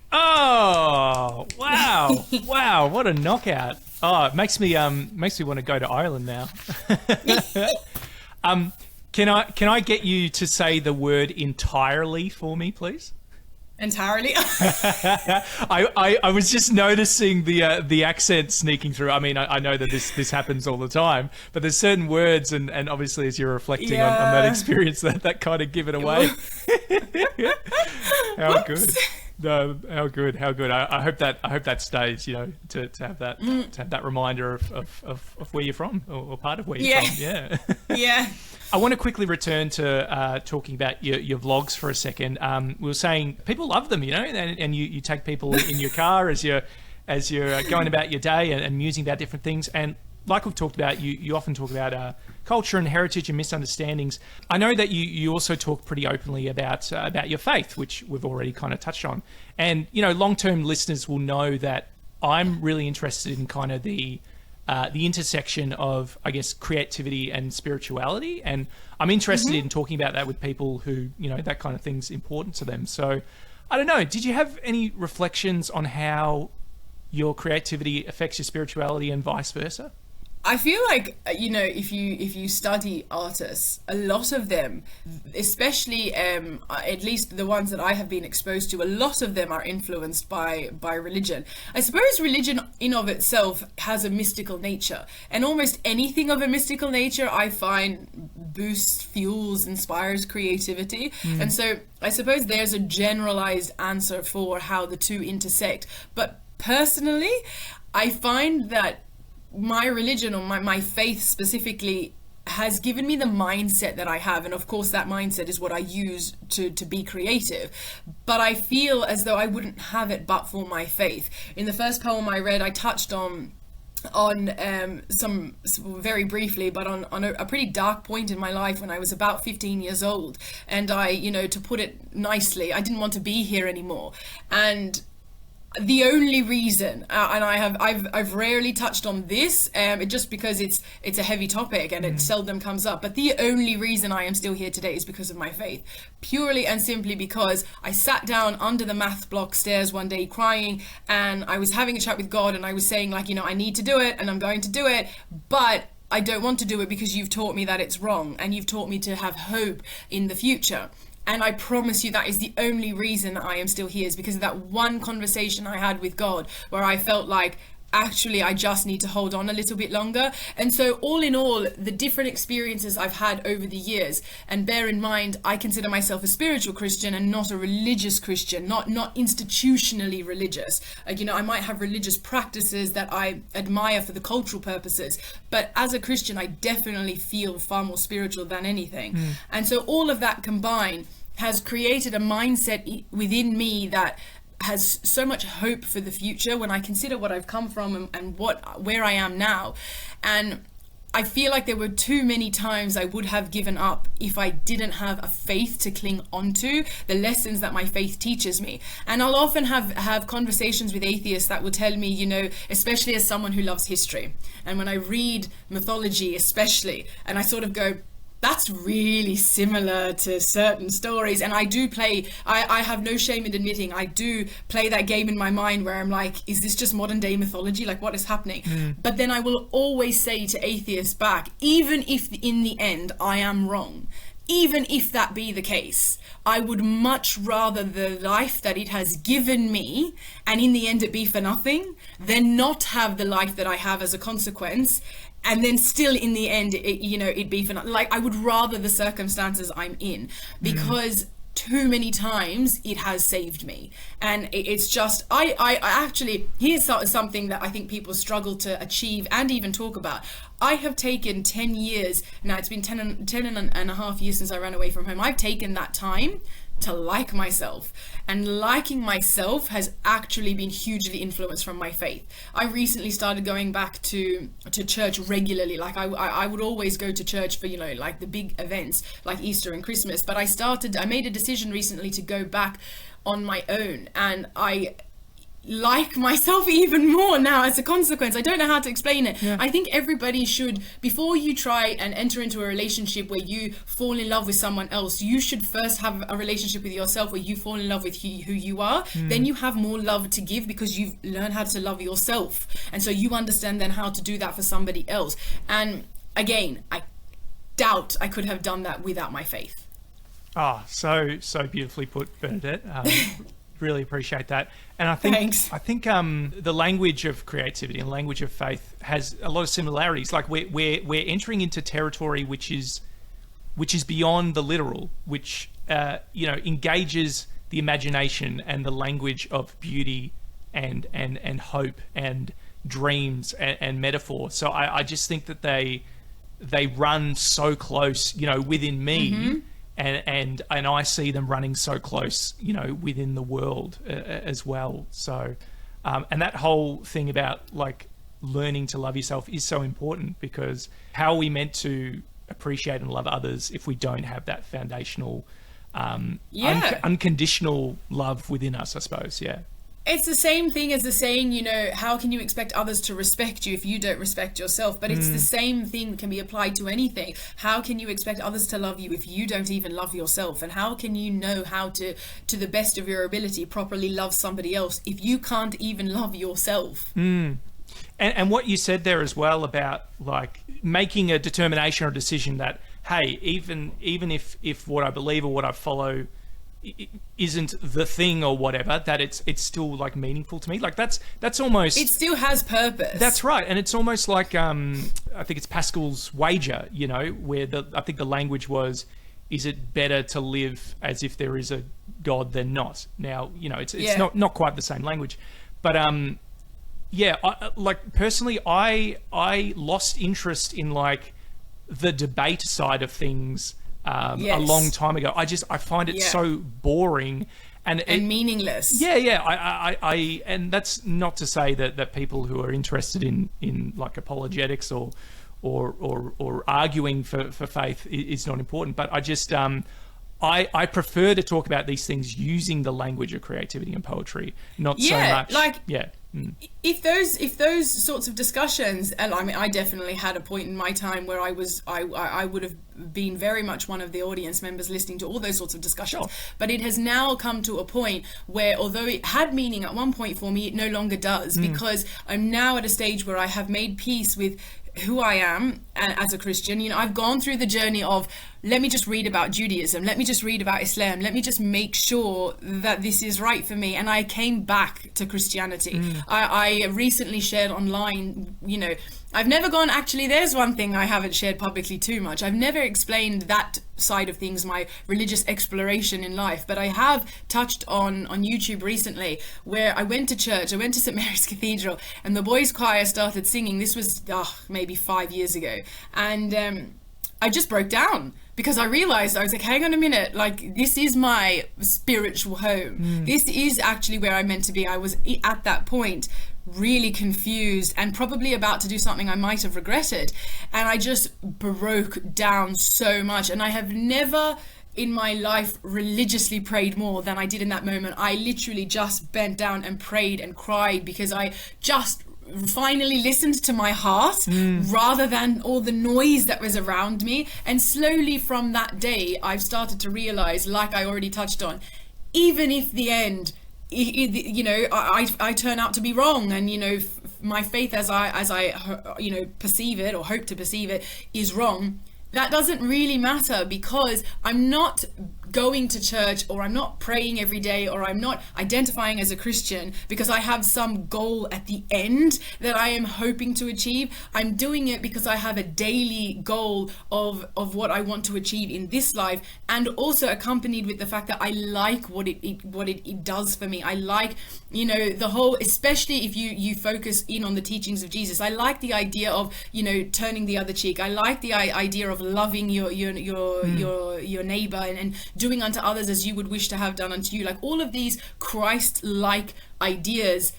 Oh, wow. Wow, what a knockout. Oh, it makes me want to go to Ireland now. Can I get you to say the word entirely for me, please? Entirely. I was just noticing the accent sneaking through. I mean, I know that this happens all the time, but there's certain words, and obviously as you're reflecting on that experience, that kind of give it away. How good. No, how good. I hope that stays. To have that reminder of where you're from, or part of where you're from. Yeah. Yeah. I want to quickly return to talking about your vlogs for a second. We were saying people love them, and you take people in your car as you're going about your day and musing about different things. And like we've talked about, you often talk about culture and heritage and misunderstandings. I know that you also talk pretty openly about your faith, which we've already kind of touched on. And long-term listeners will know that I'm really interested in kind of the intersection of, I guess, creativity and spirituality. And I'm interested in talking about that with people who, that kind of thing's important to them. So I don't know, did you have any reflections on how your creativity affects your spirituality and vice versa? I feel like, if you study artists, a lot of them, especially at least the ones that I have been exposed to, a lot of them are influenced by religion. I suppose religion in of itself has a mystical nature, and almost anything of a mystical nature I find boosts, fuels, inspires creativity. And so I suppose there's a generalized answer for how the two intersect. But personally, I find that my religion, or my faith specifically, has given me the mindset that I have. And of course, that mindset is what I use to be creative. But I feel as though I wouldn't have it but for my faith. In the first poem I read, I touched on some very briefly, but on a pretty dark point in my life when I was about 15 years old. And I, to put it nicely, I didn't want to be here anymore. And the only reason, and I've rarely touched on this, just because it's a heavy topic and it seldom comes up, but the only reason I am still here today is because of my faith. Purely and simply because I sat down under the math block stairs one day crying, and I was having a chat with God, and I was saying, like, I need to do it and I'm going to do it, but I don't want to do it because you've taught me that it's wrong, and you've taught me to have hope in the future. And I promise you that is the only reason I am still here, is because of that one conversation I had with God where I felt like, actually, I just need to hold on a little bit longer. And so all in all, the different experiences I've had over the years, and bear in mind, I consider myself a spiritual Christian and not a religious Christian, not institutionally religious. I might have religious practices that I admire for the cultural purposes, but as a Christian, I definitely feel far more spiritual than anything. And so all of that combined has created a mindset within me that has so much hope for the future when I consider what I've come from and where I am now. And I feel like there were too many times I would have given up if I didn't have a faith to cling onto, the lessons that my faith teaches me. And I'll often have conversations with atheists that will tell me, especially as someone who loves history, and when I read mythology especially, and I sort of go, that's really similar to certain stories. And I do play, I have no shame in admitting, I do play that game in my mind where I'm like, is this just modern day mythology? Like, what is happening? But then I will always say to atheists back, even if in the end I am wrong, even if that be the case, I would much rather the life that it has given me, and in the end it be for nothing, than not have the life that I have as a consequence, and then still in the end it be for nothing. Like, I would rather the circumstances I'm in, because too many times it has saved me. And it's just, I actually, here's something that I think people struggle to achieve and even talk about. I have taken 10 years, now it's been 10 and a half years since I ran away from home. I've taken that time to like myself, and liking myself has actually been hugely influenced from my faith. I recently started going back to church regularly. Like I would always go to church for like the big events like Easter and Christmas, but I made a decision recently to go back on my own, and I like myself even more now as a consequence. I don't know how to explain it. I think everybody should, before you try and enter into a relationship where you fall in love with someone else, you should first have a relationship with yourself where you fall in love with who you are. Then you have more love to give because you've learned how to love yourself, and so you understand then how to do that for somebody else. And again, I doubt I could have done that without my faith. So beautifully put, Bernadette. Really appreciate that. And I think the language of creativity and language of faith has a lot of similarities. Like we're entering into territory which is beyond the literal, which engages the imagination and the language of beauty and hope and dreams and metaphor. So I just think that they run so close, within me. And I see them running so close, within the world as well. So, and that whole thing about like learning to love yourself is so important, because how are we meant to appreciate and love others if we don't have that foundational, unconditional love within us, I suppose. Yeah. It's the same thing as the saying, how can you expect others to respect you if you don't respect yourself? But it's the same thing that can be applied to anything. How can you expect others to love you if you don't even love yourself? And how can you know how to the best of your ability, properly love somebody else if you can't even love yourself? And what you said there as well about like making a determination or decision that, hey, even if what I believe or what I follow isn't the thing or whatever, that it's still like meaningful to me. Like that's almost, it still has purpose. That's right. And it's almost like I think it's Pascal's wager, where I think the language was, is it better to live as if there is a God than not? Now, it's not quite the same language, but I lost interest in like the debate side of things a Yes. long time ago. I find it so boring and meaningless. Yeah. I and that's not to say that people who are interested in like apologetics or arguing for faith is not important, but I just I prefer to talk about these things using the language of creativity and poetry, not so much. If those sorts of discussions, and I mean, I definitely had a point in my time where I would have been very much one of the audience members listening to all those sorts of discussions. Sure. But it has now come to a point where, although it had meaning at one point for me, it no longer does, because I'm now at a stage where I have made peace with who I am as a Christian. You know, I've gone through the journey of, let me just read about Judaism, let me just read about Islam, let me just make sure that this is right for me. And I came back to Christianity. I recently shared online, you know, I've never gone, actually, there's one thing I haven't shared publicly too much. I've never explained that side of things, my religious exploration in life, but I have touched on YouTube recently where I went to church, I went to St. Mary's Cathedral, and the boys' choir started singing. This was maybe 5 years ago. And I just broke down because I realized, I was like, hang on a minute, like, this is my spiritual home. This is actually where I'm meant to be. I was at that point really confused and probably about to do something I might have regretted. And I just broke down so much. And I have never in my life religiously prayed more than I did in that moment. I literally just bent down and prayed and cried because I just finally listened to my heart rather than all the noise that was around me. And slowly from that day, I've started to realize, like I already touched on, even if the end, you know, I turn out to be wrong, and you know, my faith as I you know, perceive it or hope to perceive it is wrong, that doesn't really matter, because I'm not going to church, or I'm not praying every day, or I'm not identifying as a Christian because I have some goal at the end that I am hoping to achieve. I'm doing it because I have a daily goal of what I want to achieve in this life, and also accompanied with the fact that I like what it does for me. I like, you know, the whole, especially if you focus in on the teachings of Jesus. I like the idea of, you know, turning the other cheek. I like the idea of loving your neighbor and doing unto others as you would wish to have done unto you. Like, all of these Christ-like ideas,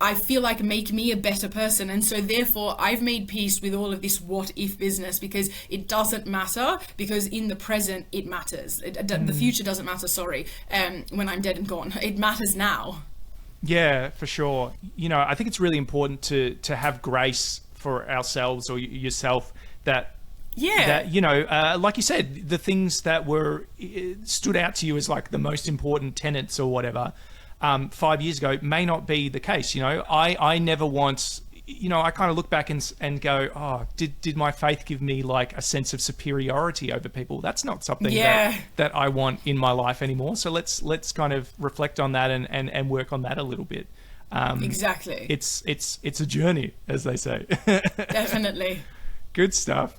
I feel like, make me a better person. And so therefore I've made peace with all of this what if business, because it doesn't matter, because in the present it matters. The future doesn't matter, when I'm dead and gone. It matters now. Yeah, for sure. You know, I think it's really important to have grace for ourselves or yourself, that you know, like you said, the things that were stood out to you as like the most important tenets or whatever 5 years ago may not be the case. You know, I never want, you know, I kind of look back and go, oh, did my faith give me like a sense of superiority over people? That's not something that I want in my life anymore. So let's kind of reflect on that and work on that a little bit. Exactly. It's a journey, as they say. Definitely. Good stuff.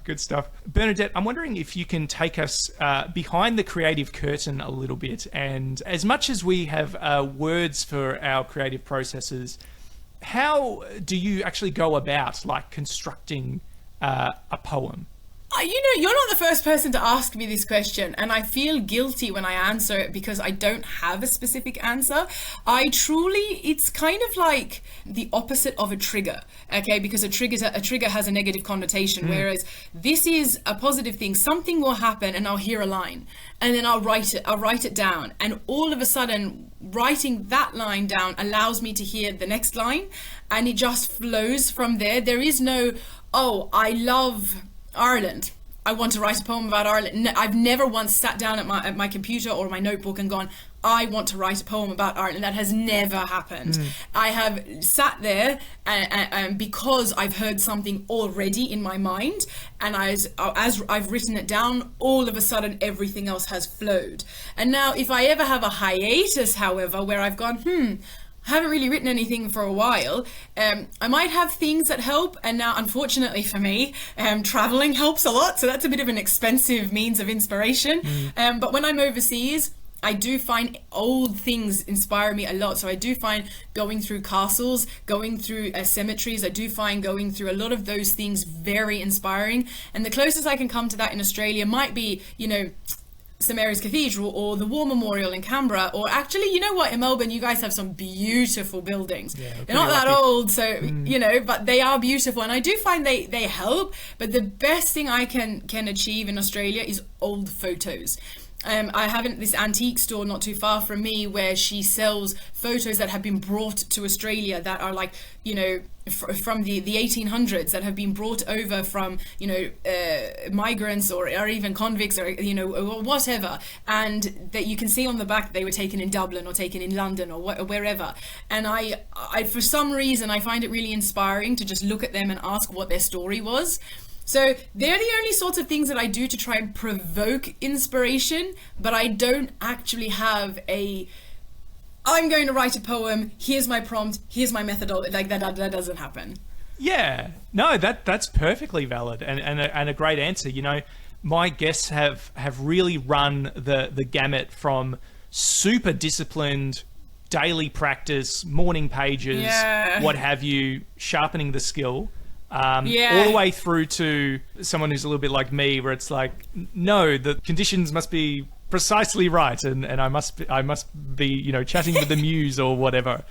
Bernadette, I'm wondering if you can take us behind the creative curtain a little bit. And as much as we have words for our creative processes, how do you actually go about like constructing a poem? You know, you're not the first person to ask me this question, and I feel guilty when I answer it because I don't have a specific answer. It's kind of like the opposite of a trigger, okay? Because a trigger has a negative connotation, whereas this is a positive thing. Something will happen and I'll hear a line, and then I'll write it down, and all of a sudden writing that line down allows me to hear the next line, and it just flows from there. There is no, oh, I love Ireland, I want to write a poem about Ireland. No, I've never once sat down at my computer or my notebook and gone, I want to write a poem about Ireland. That has never happened. I have sat there and because I've heard something already in my mind, and as I've written it down, all of a sudden everything else has flowed. And now if I ever have a hiatus, however, where I've gone, I haven't really written anything for a while, I might have things that help, and now unfortunately for me, traveling helps a lot, so that's a bit of an expensive means of inspiration. But when I'm overseas, I do find old things inspire me a lot. So I do find going through castles, going through cemeteries, I do find going through a lot of those things very inspiring. And the closest I can come to that in Australia might be, St Mary's Cathedral or the War Memorial in Canberra, or actually, you know what, in Melbourne, you guys have some beautiful buildings. Yeah, they're not that old, so, but they are beautiful. And I do find they help. But the best thing I can achieve in Australia is old photos. I have this antique store not too far from me where she sells photos that have been brought to Australia that are like, from the 1800s, that have been brought over from, migrants or even convicts or, or whatever. And that you can see on the back they were taken in Dublin or taken in London or wherever. And I, for some reason, I find it really inspiring to just look at them and ask what their story was. So they're the only sorts of things that I do to try and provoke inspiration, but I don't actually have I'm going to write a poem, here's my prompt, here's my methodology. Like that doesn't happen. Yeah, no, that's perfectly valid and a great answer. My guests have really run the gamut from super disciplined daily practice, morning pages, what have you, sharpening the skill. All the way through to someone who's a little bit like me, where it's like, no, the conditions must be precisely right, and I must be chatting with the muse or whatever,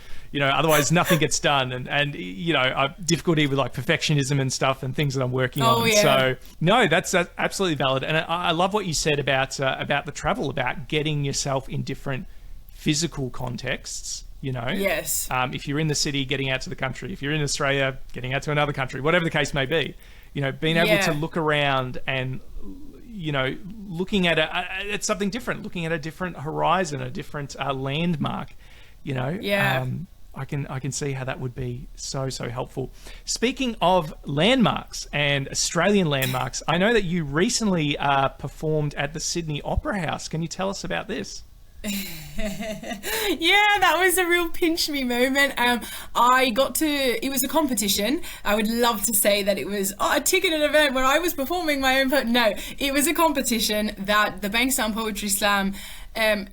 otherwise nothing gets done, and I've difficulty with like perfectionism and stuff and things that I'm working on. So no, that's absolutely valid, and I love what you said about the travel, about getting yourself in different physical contexts. Yes. If you're in the city, getting out to the country. If you're in Australia, getting out to another country, whatever the case may be, being able to look around and, looking at something different, looking at a different horizon, a different landmark, I can see how that would be so helpful. Speaking of landmarks and Australian landmarks, I know that you recently performed at the Sydney Opera House. Can you tell us about this? That was a real pinch me moment. It was a competition. I would love to say that it was a ticketed event where I was performing my own no, it was a competition that the Bankstown Poetry Slam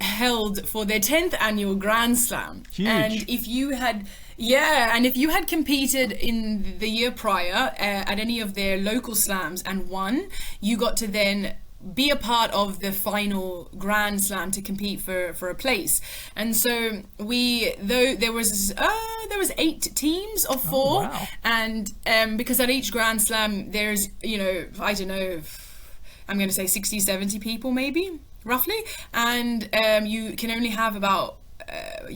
held for their 10th annual Grand Slam. Huge. And if you had competed in the year prior at any of their local slams and won, you got to then be a part of the final Grand Slam to compete for a place. And so there was 8 teams of 4. Wow. And because at each Grand Slam there's I don't know, I'm going to say 60, 70 people maybe, roughly, and you can only have about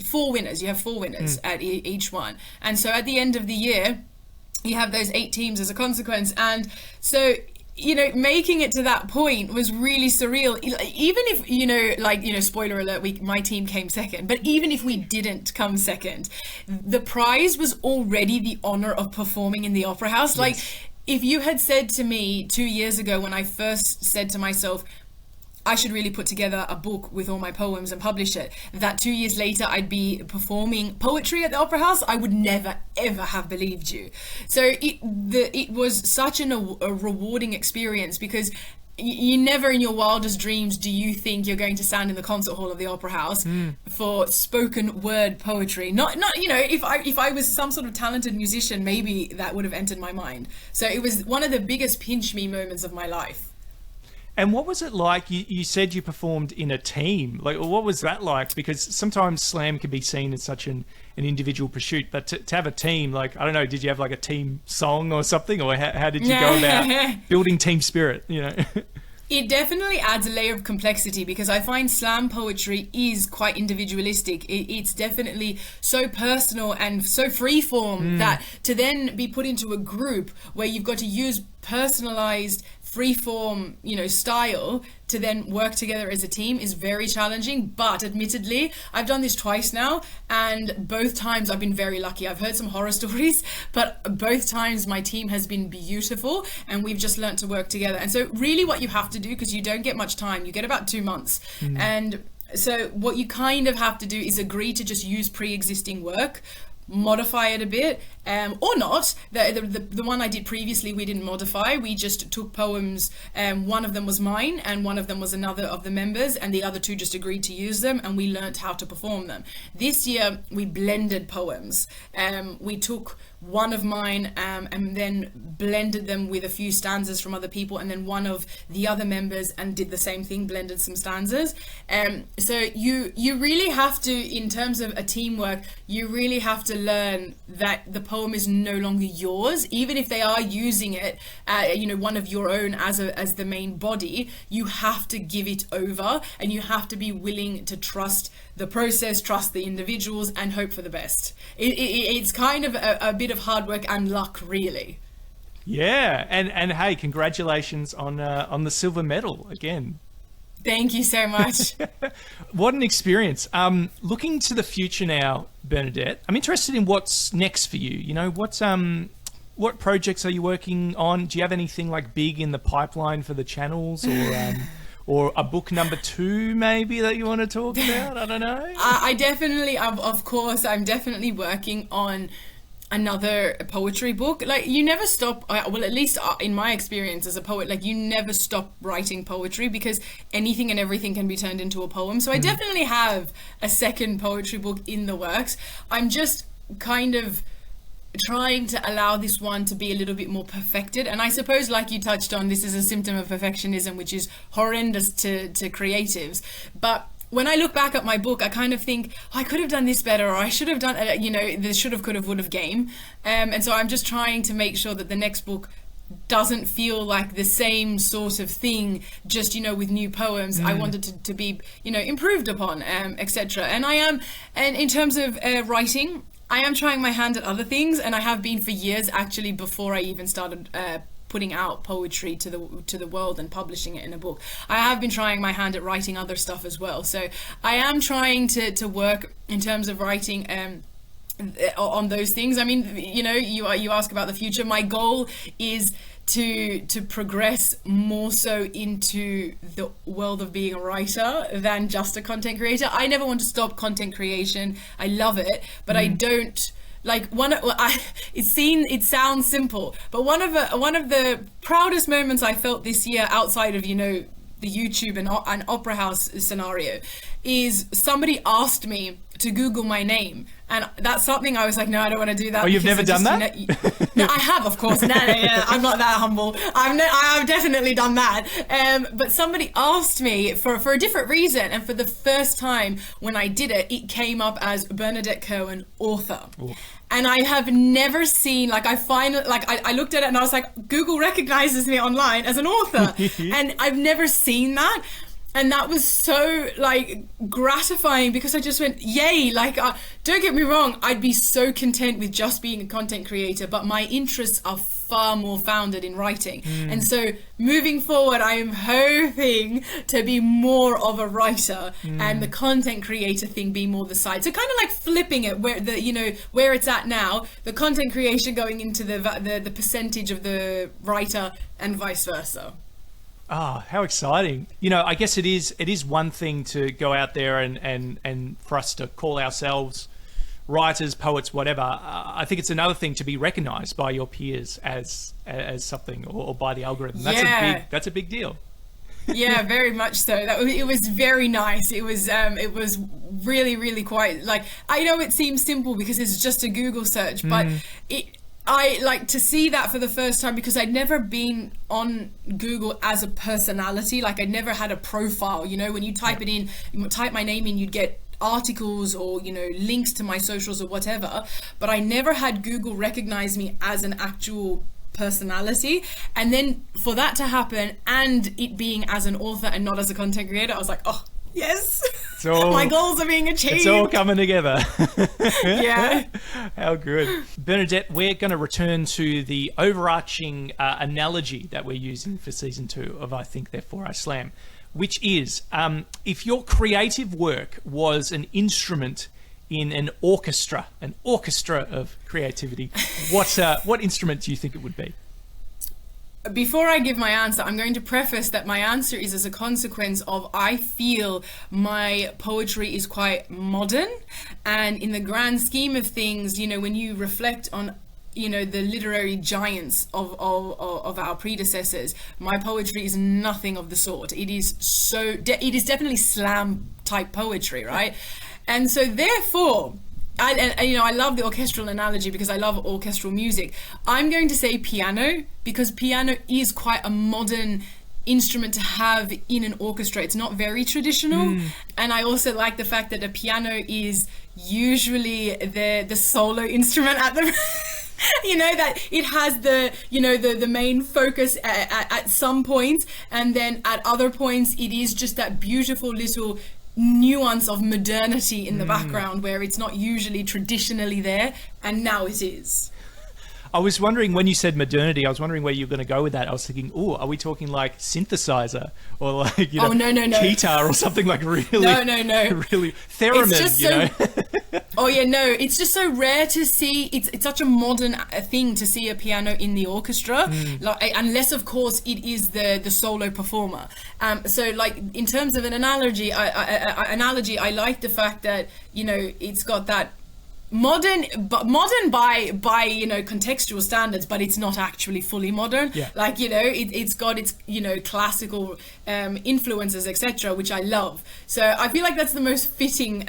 4 winners. You have 4 winners at each one. And so at the end of the year you have those 8 teams as a consequence. And so making it to that point was really surreal. Even if, spoiler alert, my team came second, but even if we didn't come second, the prize was already the honor of performing in the Opera House. Yes. Like, if you had said to me 2 years ago when I first said to myself, I should really put together a book with all my poems and publish it, that 2 years later I'd be performing poetry at the Opera House, I would never ever have believed you. So it was such a rewarding experience, because you never in your wildest dreams do you think you're going to stand in the concert hall of the Opera House for spoken word poetry. Not if I was some sort of talented musician, maybe that would have entered my mind. So it was one of the biggest pinch me moments of my life. And what was it like? You said you performed in a team. Like, what was that like? Because sometimes slam can be seen as such an individual pursuit, but to have a team, like, I don't know, did you have like a team song or something? Or how did you go about building team spirit, It definitely adds a layer of complexity, because I find slam poetry is quite individualistic. It's definitely so personal and so freeform that to then be put into a group where you've got to use personalized freeform, style to then work together as a team is very challenging. But admittedly, I've done this twice now, and both times I've been very lucky. I've heard some horror stories, but both times my team has been beautiful, and we've just learnt to work together. And so really what you have to do, because you don't get much time, you get about 2 months. And so what you kind of have to do is agree to just use pre-existing work. modify it a bit, or not. The one I did previously, we didn't modify. We just took poems. One of them was mine, and one of them was another of the members, and the other two just agreed to use them, and we learnt how to perform them. This year, we blended poems. We took one of mine and then blended them with a few stanzas from other people, and then one of the other members and did the same thing, blended some stanzas. So you really have to, in terms of a teamwork, you really have to learn that the poem is no longer yours, even if they are using it, one of your own as the main body. You have to give it over, and you have to be willing to trust the process, trust the individuals, and hope for the best. It's kind of a bit of hard work and luck, really. Yeah, and hey, congratulations on the silver medal again. Thank you so much. What an experience. Looking to the future now, Bernadette, I'm interested in what's next for you. You know, what projects are you working on? Do you have anything like big in the pipeline for the channels, or a book number 2 maybe that you want to talk about? I don't know. I definitely, of course, I'm definitely working on another poetry book. Like, you never stop, well, at least in my experience as a poet, like, you never stop writing poetry, because anything and everything can be turned into a poem. So I definitely have a second poetry book in the works. I'm just kind of trying to allow this one to be a little bit more perfected, and I suppose, like you touched on, this is a symptom of perfectionism, which is horrendous to creatives. But when I look back at my book, I kind of think, I could have done this better, or I should have done, the should have, could have, would have game. And so I'm just trying to make sure that the next book doesn't feel like the same sort of thing, just, with new poems. I wanted to be, improved upon, etc. And in terms of writing, I am trying my hand at other things, and I have been for years, actually, before I even started putting out poetry to the world and publishing it in a book. I have been trying my hand at writing other stuff as well. So I am trying to work in terms of writing on those things. I mean, you ask about the future. My goal is to progress more so into the world of being a writer than just a content creator. I never want to stop content creation. I love it, but I don't like it sounds simple, but one of the proudest moments I felt this year, outside of the YouTube and Opera House scenario, is somebody asked me to Google my name, and that's something I was like, no, I don't want to do that. Oh, you've never done that? No, I have, of course. No, I'm not that humble. I've definitely done that. But somebody asked me for a different reason, and for the first time when I did it, it came up as Bernadette Kirwan, author. Ooh. And I have never seen, I looked at it and I was like, Google recognizes me online as an author. And I've never seen that. And that was so gratifying, because I just went, yay. Don't get me wrong, I'd be so content with just being a content creator, but my interests are far more founded in writing. And so moving forward, I am hoping to be more of a writer, and the content creator thing be more the side. So kind of like flipping it, where it's at now, the content creation going into the percentage of the writer, and vice versa. Ah, how exciting. I guess it is one thing to go out there and for us to call ourselves writers, poets, whatever. I think it's another thing to be recognized by your peers as something, or by the algorithm. That's a big deal. Yeah, very much so. It was very nice. It was really, really quite, I know it seems simple because it's just a Google search, but I like to see that for the first time, because I'd never been on Google as a personality. I'd never had a profile. When you type it in, you type my name in, you'd get articles or links to my socials or whatever, but I never had Google recognize me as an actual personality. And then for that to happen, and it being as an author and not as a content creator, I was like, oh yes, my goals are being achieved. It's all coming together. Yeah. How good. Bernadette, we're going to return to the overarching analogy that we're using for season 2 of I Think Therefore I Slam, which is if your creative work was an instrument in an orchestra of creativity, what instrument do you think it would be? before I give my answer, I'm going to preface that my answer is as a consequence of I feel my poetry is quite modern, and in the grand scheme of things, you know, when you reflect on, you know, the literary giants of our predecessors, my poetry is nothing of the sort. It is it is definitely slam type poetry, right? And so therefore, you know, I love the orchestral analogy because I love orchestral music. I'm going to say piano because piano is quite a modern instrument to have in an orchestra. It's not very traditional. And I also like the fact that a piano is usually the solo instrument at the you know, that it has the, you know, the main focus at some points, and then at other points it is just that beautiful little nuance of modernity in the background where it's not usually traditionally there, and now it is. I was wondering, when you said modernity, I was wondering where you were going to go with that. I was thinking, oh, are we talking like synthesizer or like, you know, no. guitar or something like really, no. really theremin, it's just you know? Oh yeah, no, it's just so rare to see. It's such a modern thing to see a piano in the orchestra, like, unless of course it is the solo performer. So like in terms of an analogy, I like the fact that, you know, it's got that modern by you know, contextual standards, but it's not actually fully modern. Like, you know, it's got its, you know, classical influences, etc., which I love. So I feel like that's the most fitting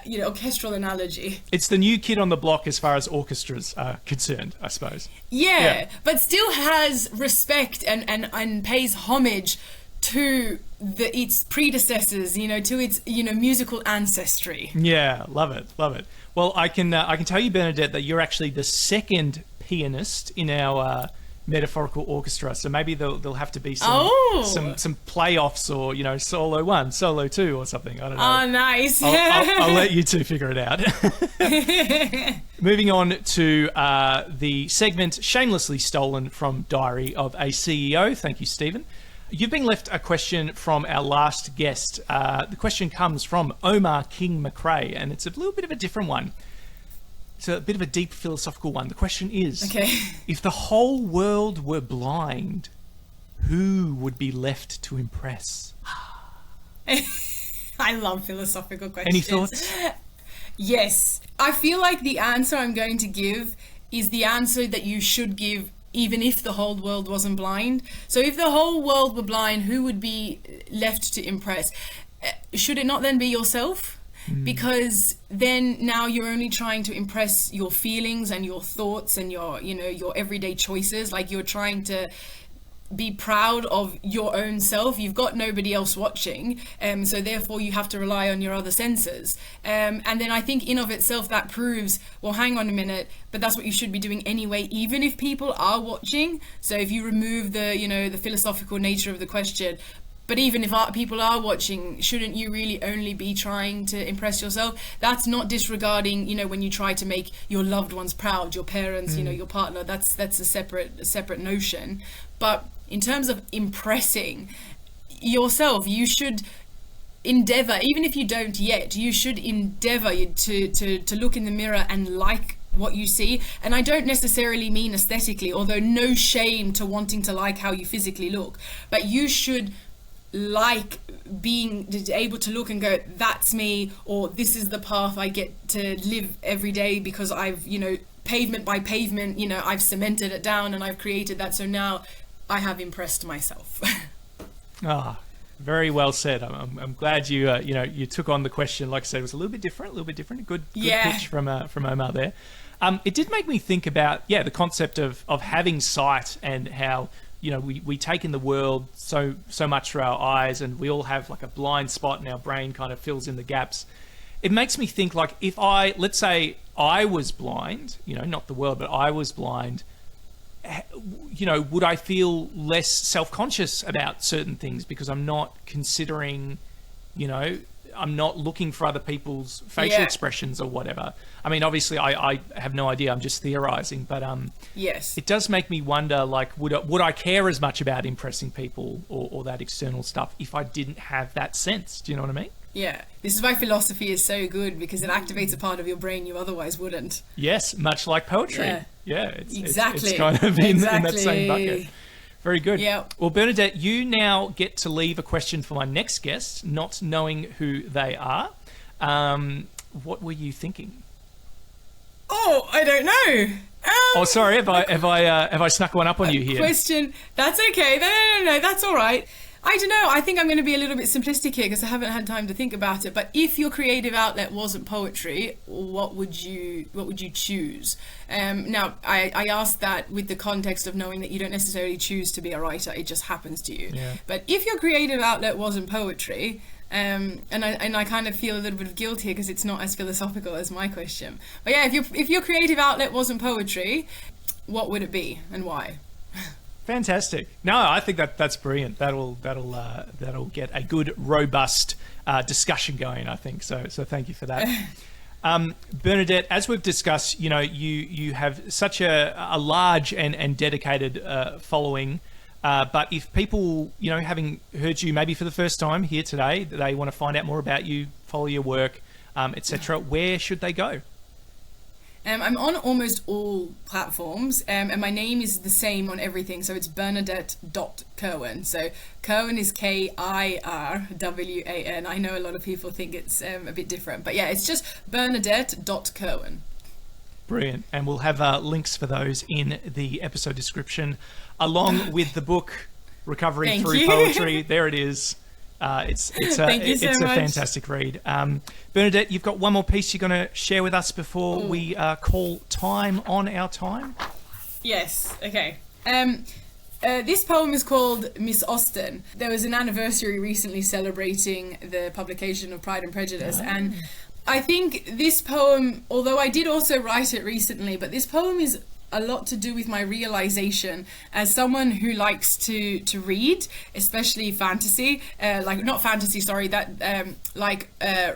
you know, orchestral analogy. It's the new kid on the block as far as orchestras are concerned, I suppose. Yeah, but still has respect and pays homage to its predecessors, you know, to its, you know, musical ancestry. Yeah, love it. Well, I can tell you, Bernadette, that you're actually the second pianist in our metaphorical orchestra. So maybe there'll have to be some playoffs, or, you know, solo 1, solo 2 or something. I don't know. Oh, nice. I'll let you two figure it out. Moving on to the segment shamelessly stolen from Diary of a CEO. Thank you, Stephen. You've been left a question from our last guest. The question comes from Omar King McRae, and it's a little bit of a different one. It's a bit of a deep philosophical one. The question is, if the whole world were blind, who would be left to impress? I love philosophical questions. Any thoughts? Yes. I feel like the answer I'm going to give is the answer that you should give even if the whole world wasn't blind. So if the whole world were blind, who would be left to impress? Should it not then be yourself? Because then now you're only trying to impress your feelings and your thoughts and your, you know, your everyday choices. Like, you're trying to be proud of your own self. You've got nobody else watching, so therefore you have to rely on your other senses, and then I think in of itself that proves, well, hang on a minute, but that's what you should be doing anyway, even if people are watching. So if you remove the, you know, the philosophical nature of the question, but even if people are watching, shouldn't you really only be trying to impress yourself? That's not disregarding, you know, when you try to make your loved ones proud, your parents, you know, your partner. That's a separate notion. But in terms of impressing yourself, you should endeavor, even if you don't yet, you should endeavor to look in the mirror and like what you see. And I don't necessarily mean aesthetically, although no shame to wanting to like how you physically look, but you should like being able to look and go, that's me, or this is the path I get to live every day because I've, you know, pavement by pavement, you know, I've cemented it down and I've created that. So now I have impressed myself. Very well said. I'm glad you you know, you took on the question. Like I said, it was a little bit different. Good pitch from Omar there. It did make me think about the concept of having sight, and how, you know, we take in the world so much through our eyes, and we all have like a blind spot, and our brain kind of fills in the gaps. It makes me think, like, if let's say I was blind, you know, not the world, but I was blind, you know, would I feel less self-conscious about certain things because I'm not considering, you know, I'm not looking for other people's facial expressions or whatever. I mean, obviously I have no idea, I'm just theorizing, but yes, it does make me wonder, like, would I care as much about impressing people or that external stuff if I didn't have that sense? Do you know what I mean? Yeah, this is why philosophy is so good, because it activates a part of your brain you otherwise wouldn't. Yes, much like poetry. Yeah, exactly. it's kind of in that same bucket. Very good. Yeah. Well, Bernadette, you now get to leave a question for my next guest, not knowing who they are. What were you thinking? Oh, I don't know. Oh, sorry, have I snuck one up on you here? Question. That's okay. No, that's all right. I don't know. I think I'm going to be a little bit simplistic here because I haven't had time to think about it. But if your creative outlet wasn't poetry, what would you choose? Now, I asked that with the context of knowing that you don't necessarily choose to be a writer; it just happens to you. Yeah. But if your creative outlet wasn't poetry, and I kind of feel a little bit of guilt here because it's not as philosophical as my question. But yeah, if your creative outlet wasn't poetry, what would it be and why? Fantastic. No, I think that's brilliant. That'll get a good, robust discussion going, I think. So thank you for that. Bernadette, as we've discussed, you have such a large and dedicated following. But if people, having heard you maybe for the first time here today, they want to find out more about you, follow your work, etc., where should they go? I'm on almost all platforms, and my name is the same on everything. So it's Bernadette.Kirwan. So Kirwan is Kirwan. I know a lot of people think it's a bit different, but yeah, it's just Bernadette.Kirwan. Brilliant. And we'll have links for those in the episode description, along with the book, Recovering Through Poetry. There it is. It's a fantastic read. Bernadette, you've got one more piece you're going to share with us before we call time on our time? Yes, okay. This poem is called Miss Austen. There was an anniversary recently celebrating the publication of Pride and Prejudice, and I think this poem, although I did also write it recently, but this poem is a lot to do with my realization as someone who likes to read, especially fantasy,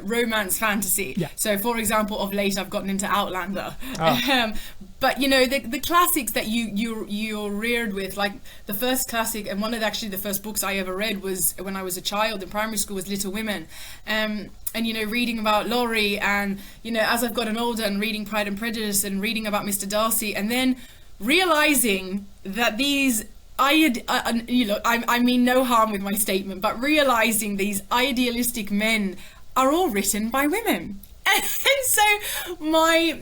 romance fantasy. Yeah. So for example, of late I've gotten into Outlander. Oh. But the classics that you're reared with, like the first classic, and one of the first books I ever read was when I was a child in primary school, was Little Women. And reading about Laurie, and as I've gotten older and reading Pride and Prejudice and reading about Mr. Darcy, and then realizing that these I mean no harm with my statement, but realizing these idealistic men are all written by women. And so my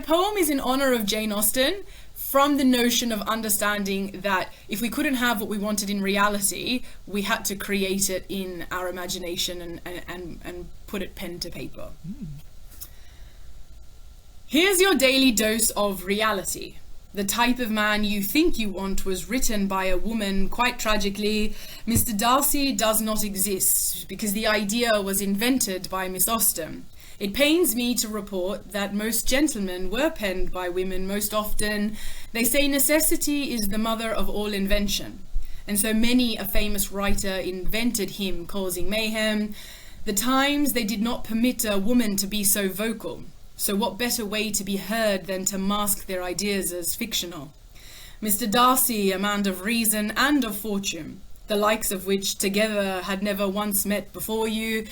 poem is in honor of Jane Austen, from the notion of understanding that if we couldn't have what we wanted in reality, we had to create it in our imagination and put it pen to paper. Here's your daily dose of reality. The type of man you think you want was written by a woman. Quite tragically, Mr. Darcy does not exist because the idea was invented by Miss Austen. It pains me to report that most gentlemen were penned by women most often. They say necessity is the mother of all invention. And so many a famous writer invented him, causing mayhem. The times they did not permit a woman to be so vocal. So what better way to be heard than to mask their ideas as fictional? Mr. Darcy, a man of reason and of fortune, the likes of which together had never once met before you.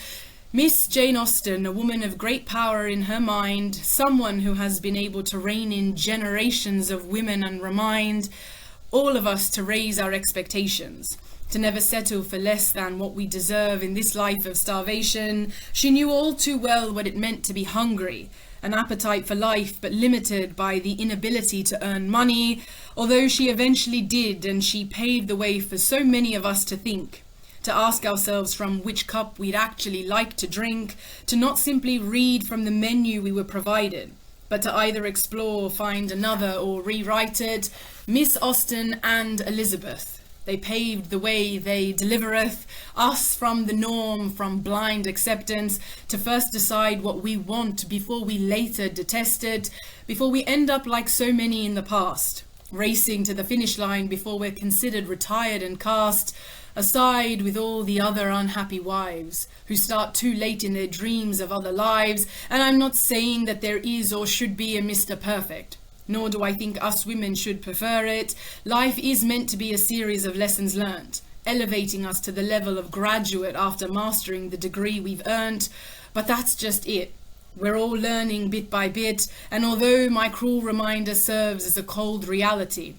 Miss Jane Austen, a woman of great power in her mind, someone who has been able to rein in generations of women and remind all of us to raise our expectations, to never settle for less than what we deserve in this life of starvation. She knew all too well what it meant to be hungry, an appetite for life but limited by the inability to earn money, although she eventually did, and she paved the way for so many of us to think, to ask ourselves from which cup we'd actually like to drink, to not simply read from the menu we were provided, but to either explore, find another, or rewrite it. Miss Austen and Elizabeth, they paved the way, they delivereth us from the norm, from blind acceptance, to first decide what we want before we later detest it, before we end up like so many in the past, racing to the finish line before we're considered retired and cast aside with all the other unhappy wives who start too late in their dreams of other lives. And I'm not saying that there is or should be a Mr. Perfect, nor do I think us women should prefer it. Life is meant to be a series of lessons learned, elevating us to the level of graduate after mastering the degree we've earned. But that's just it. We're all learning bit by bit, and although my cruel reminder serves as a cold reality,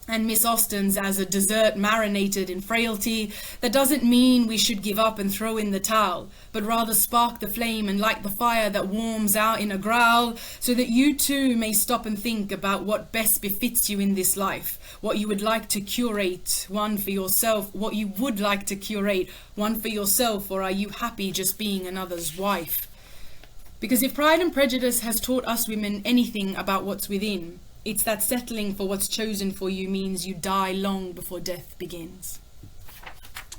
and Miss Austen's as a dessert marinated in frailty, that doesn't mean we should give up and throw in the towel, but rather spark the flame and light the fire that warms our inner growl, so that you too may stop and think about what best befits you in this life, what you would like to curate, one for yourself, what you would like to curate, one for yourself, or are you happy just being another's wife? Because if Pride and Prejudice has taught us women anything about what's within, it's that settling for what's chosen for you means you die long before death begins.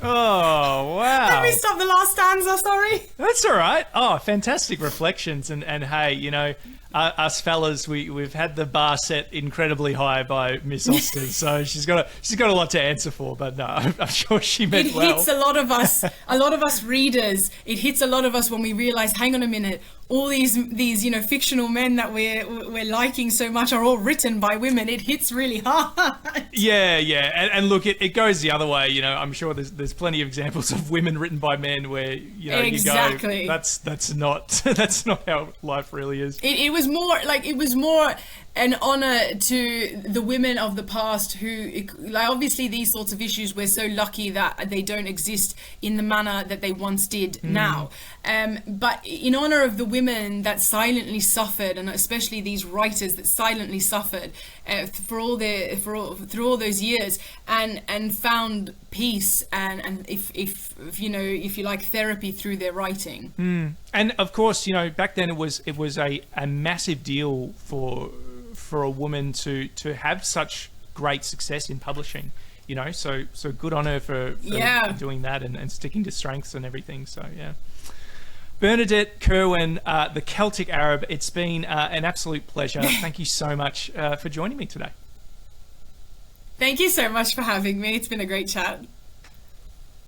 Oh, wow. Let me stop the last stanza, sorry. That's all right. Oh, fantastic reflections. And hey, you know, us fellas, we've had the bar set incredibly high by Miss Austen, so she's got a lot to answer for. But no, I'm sure she meant well. It hits a lot of us readers. It hits a lot of us when we realise, hang on a minute, all these you know, fictional men that we're liking so much are all written by women. It hits really hard. Yeah. And look, it goes the other way. You know, I'm sure there's plenty of examples of women written by men where, you know, exactly. You go, that's not how life really is. It was more an honour to the women of the past who, like, obviously these sorts of issues, we're so lucky that they don't exist in the manner that they once did now. But in honour of the women that silently suffered, and especially these writers that silently suffered through all those years, and found peace and if you like, therapy through their writing. And of course, you know, back then it was a massive deal for a woman to have such great success in publishing, you know, so good on her for doing that and sticking to strengths and everything. So yeah. Bernadette Kirwan, the Celtic Arab, it's been an absolute pleasure. Thank you so much for joining me today. Thank you so much for having me. It's been a great chat.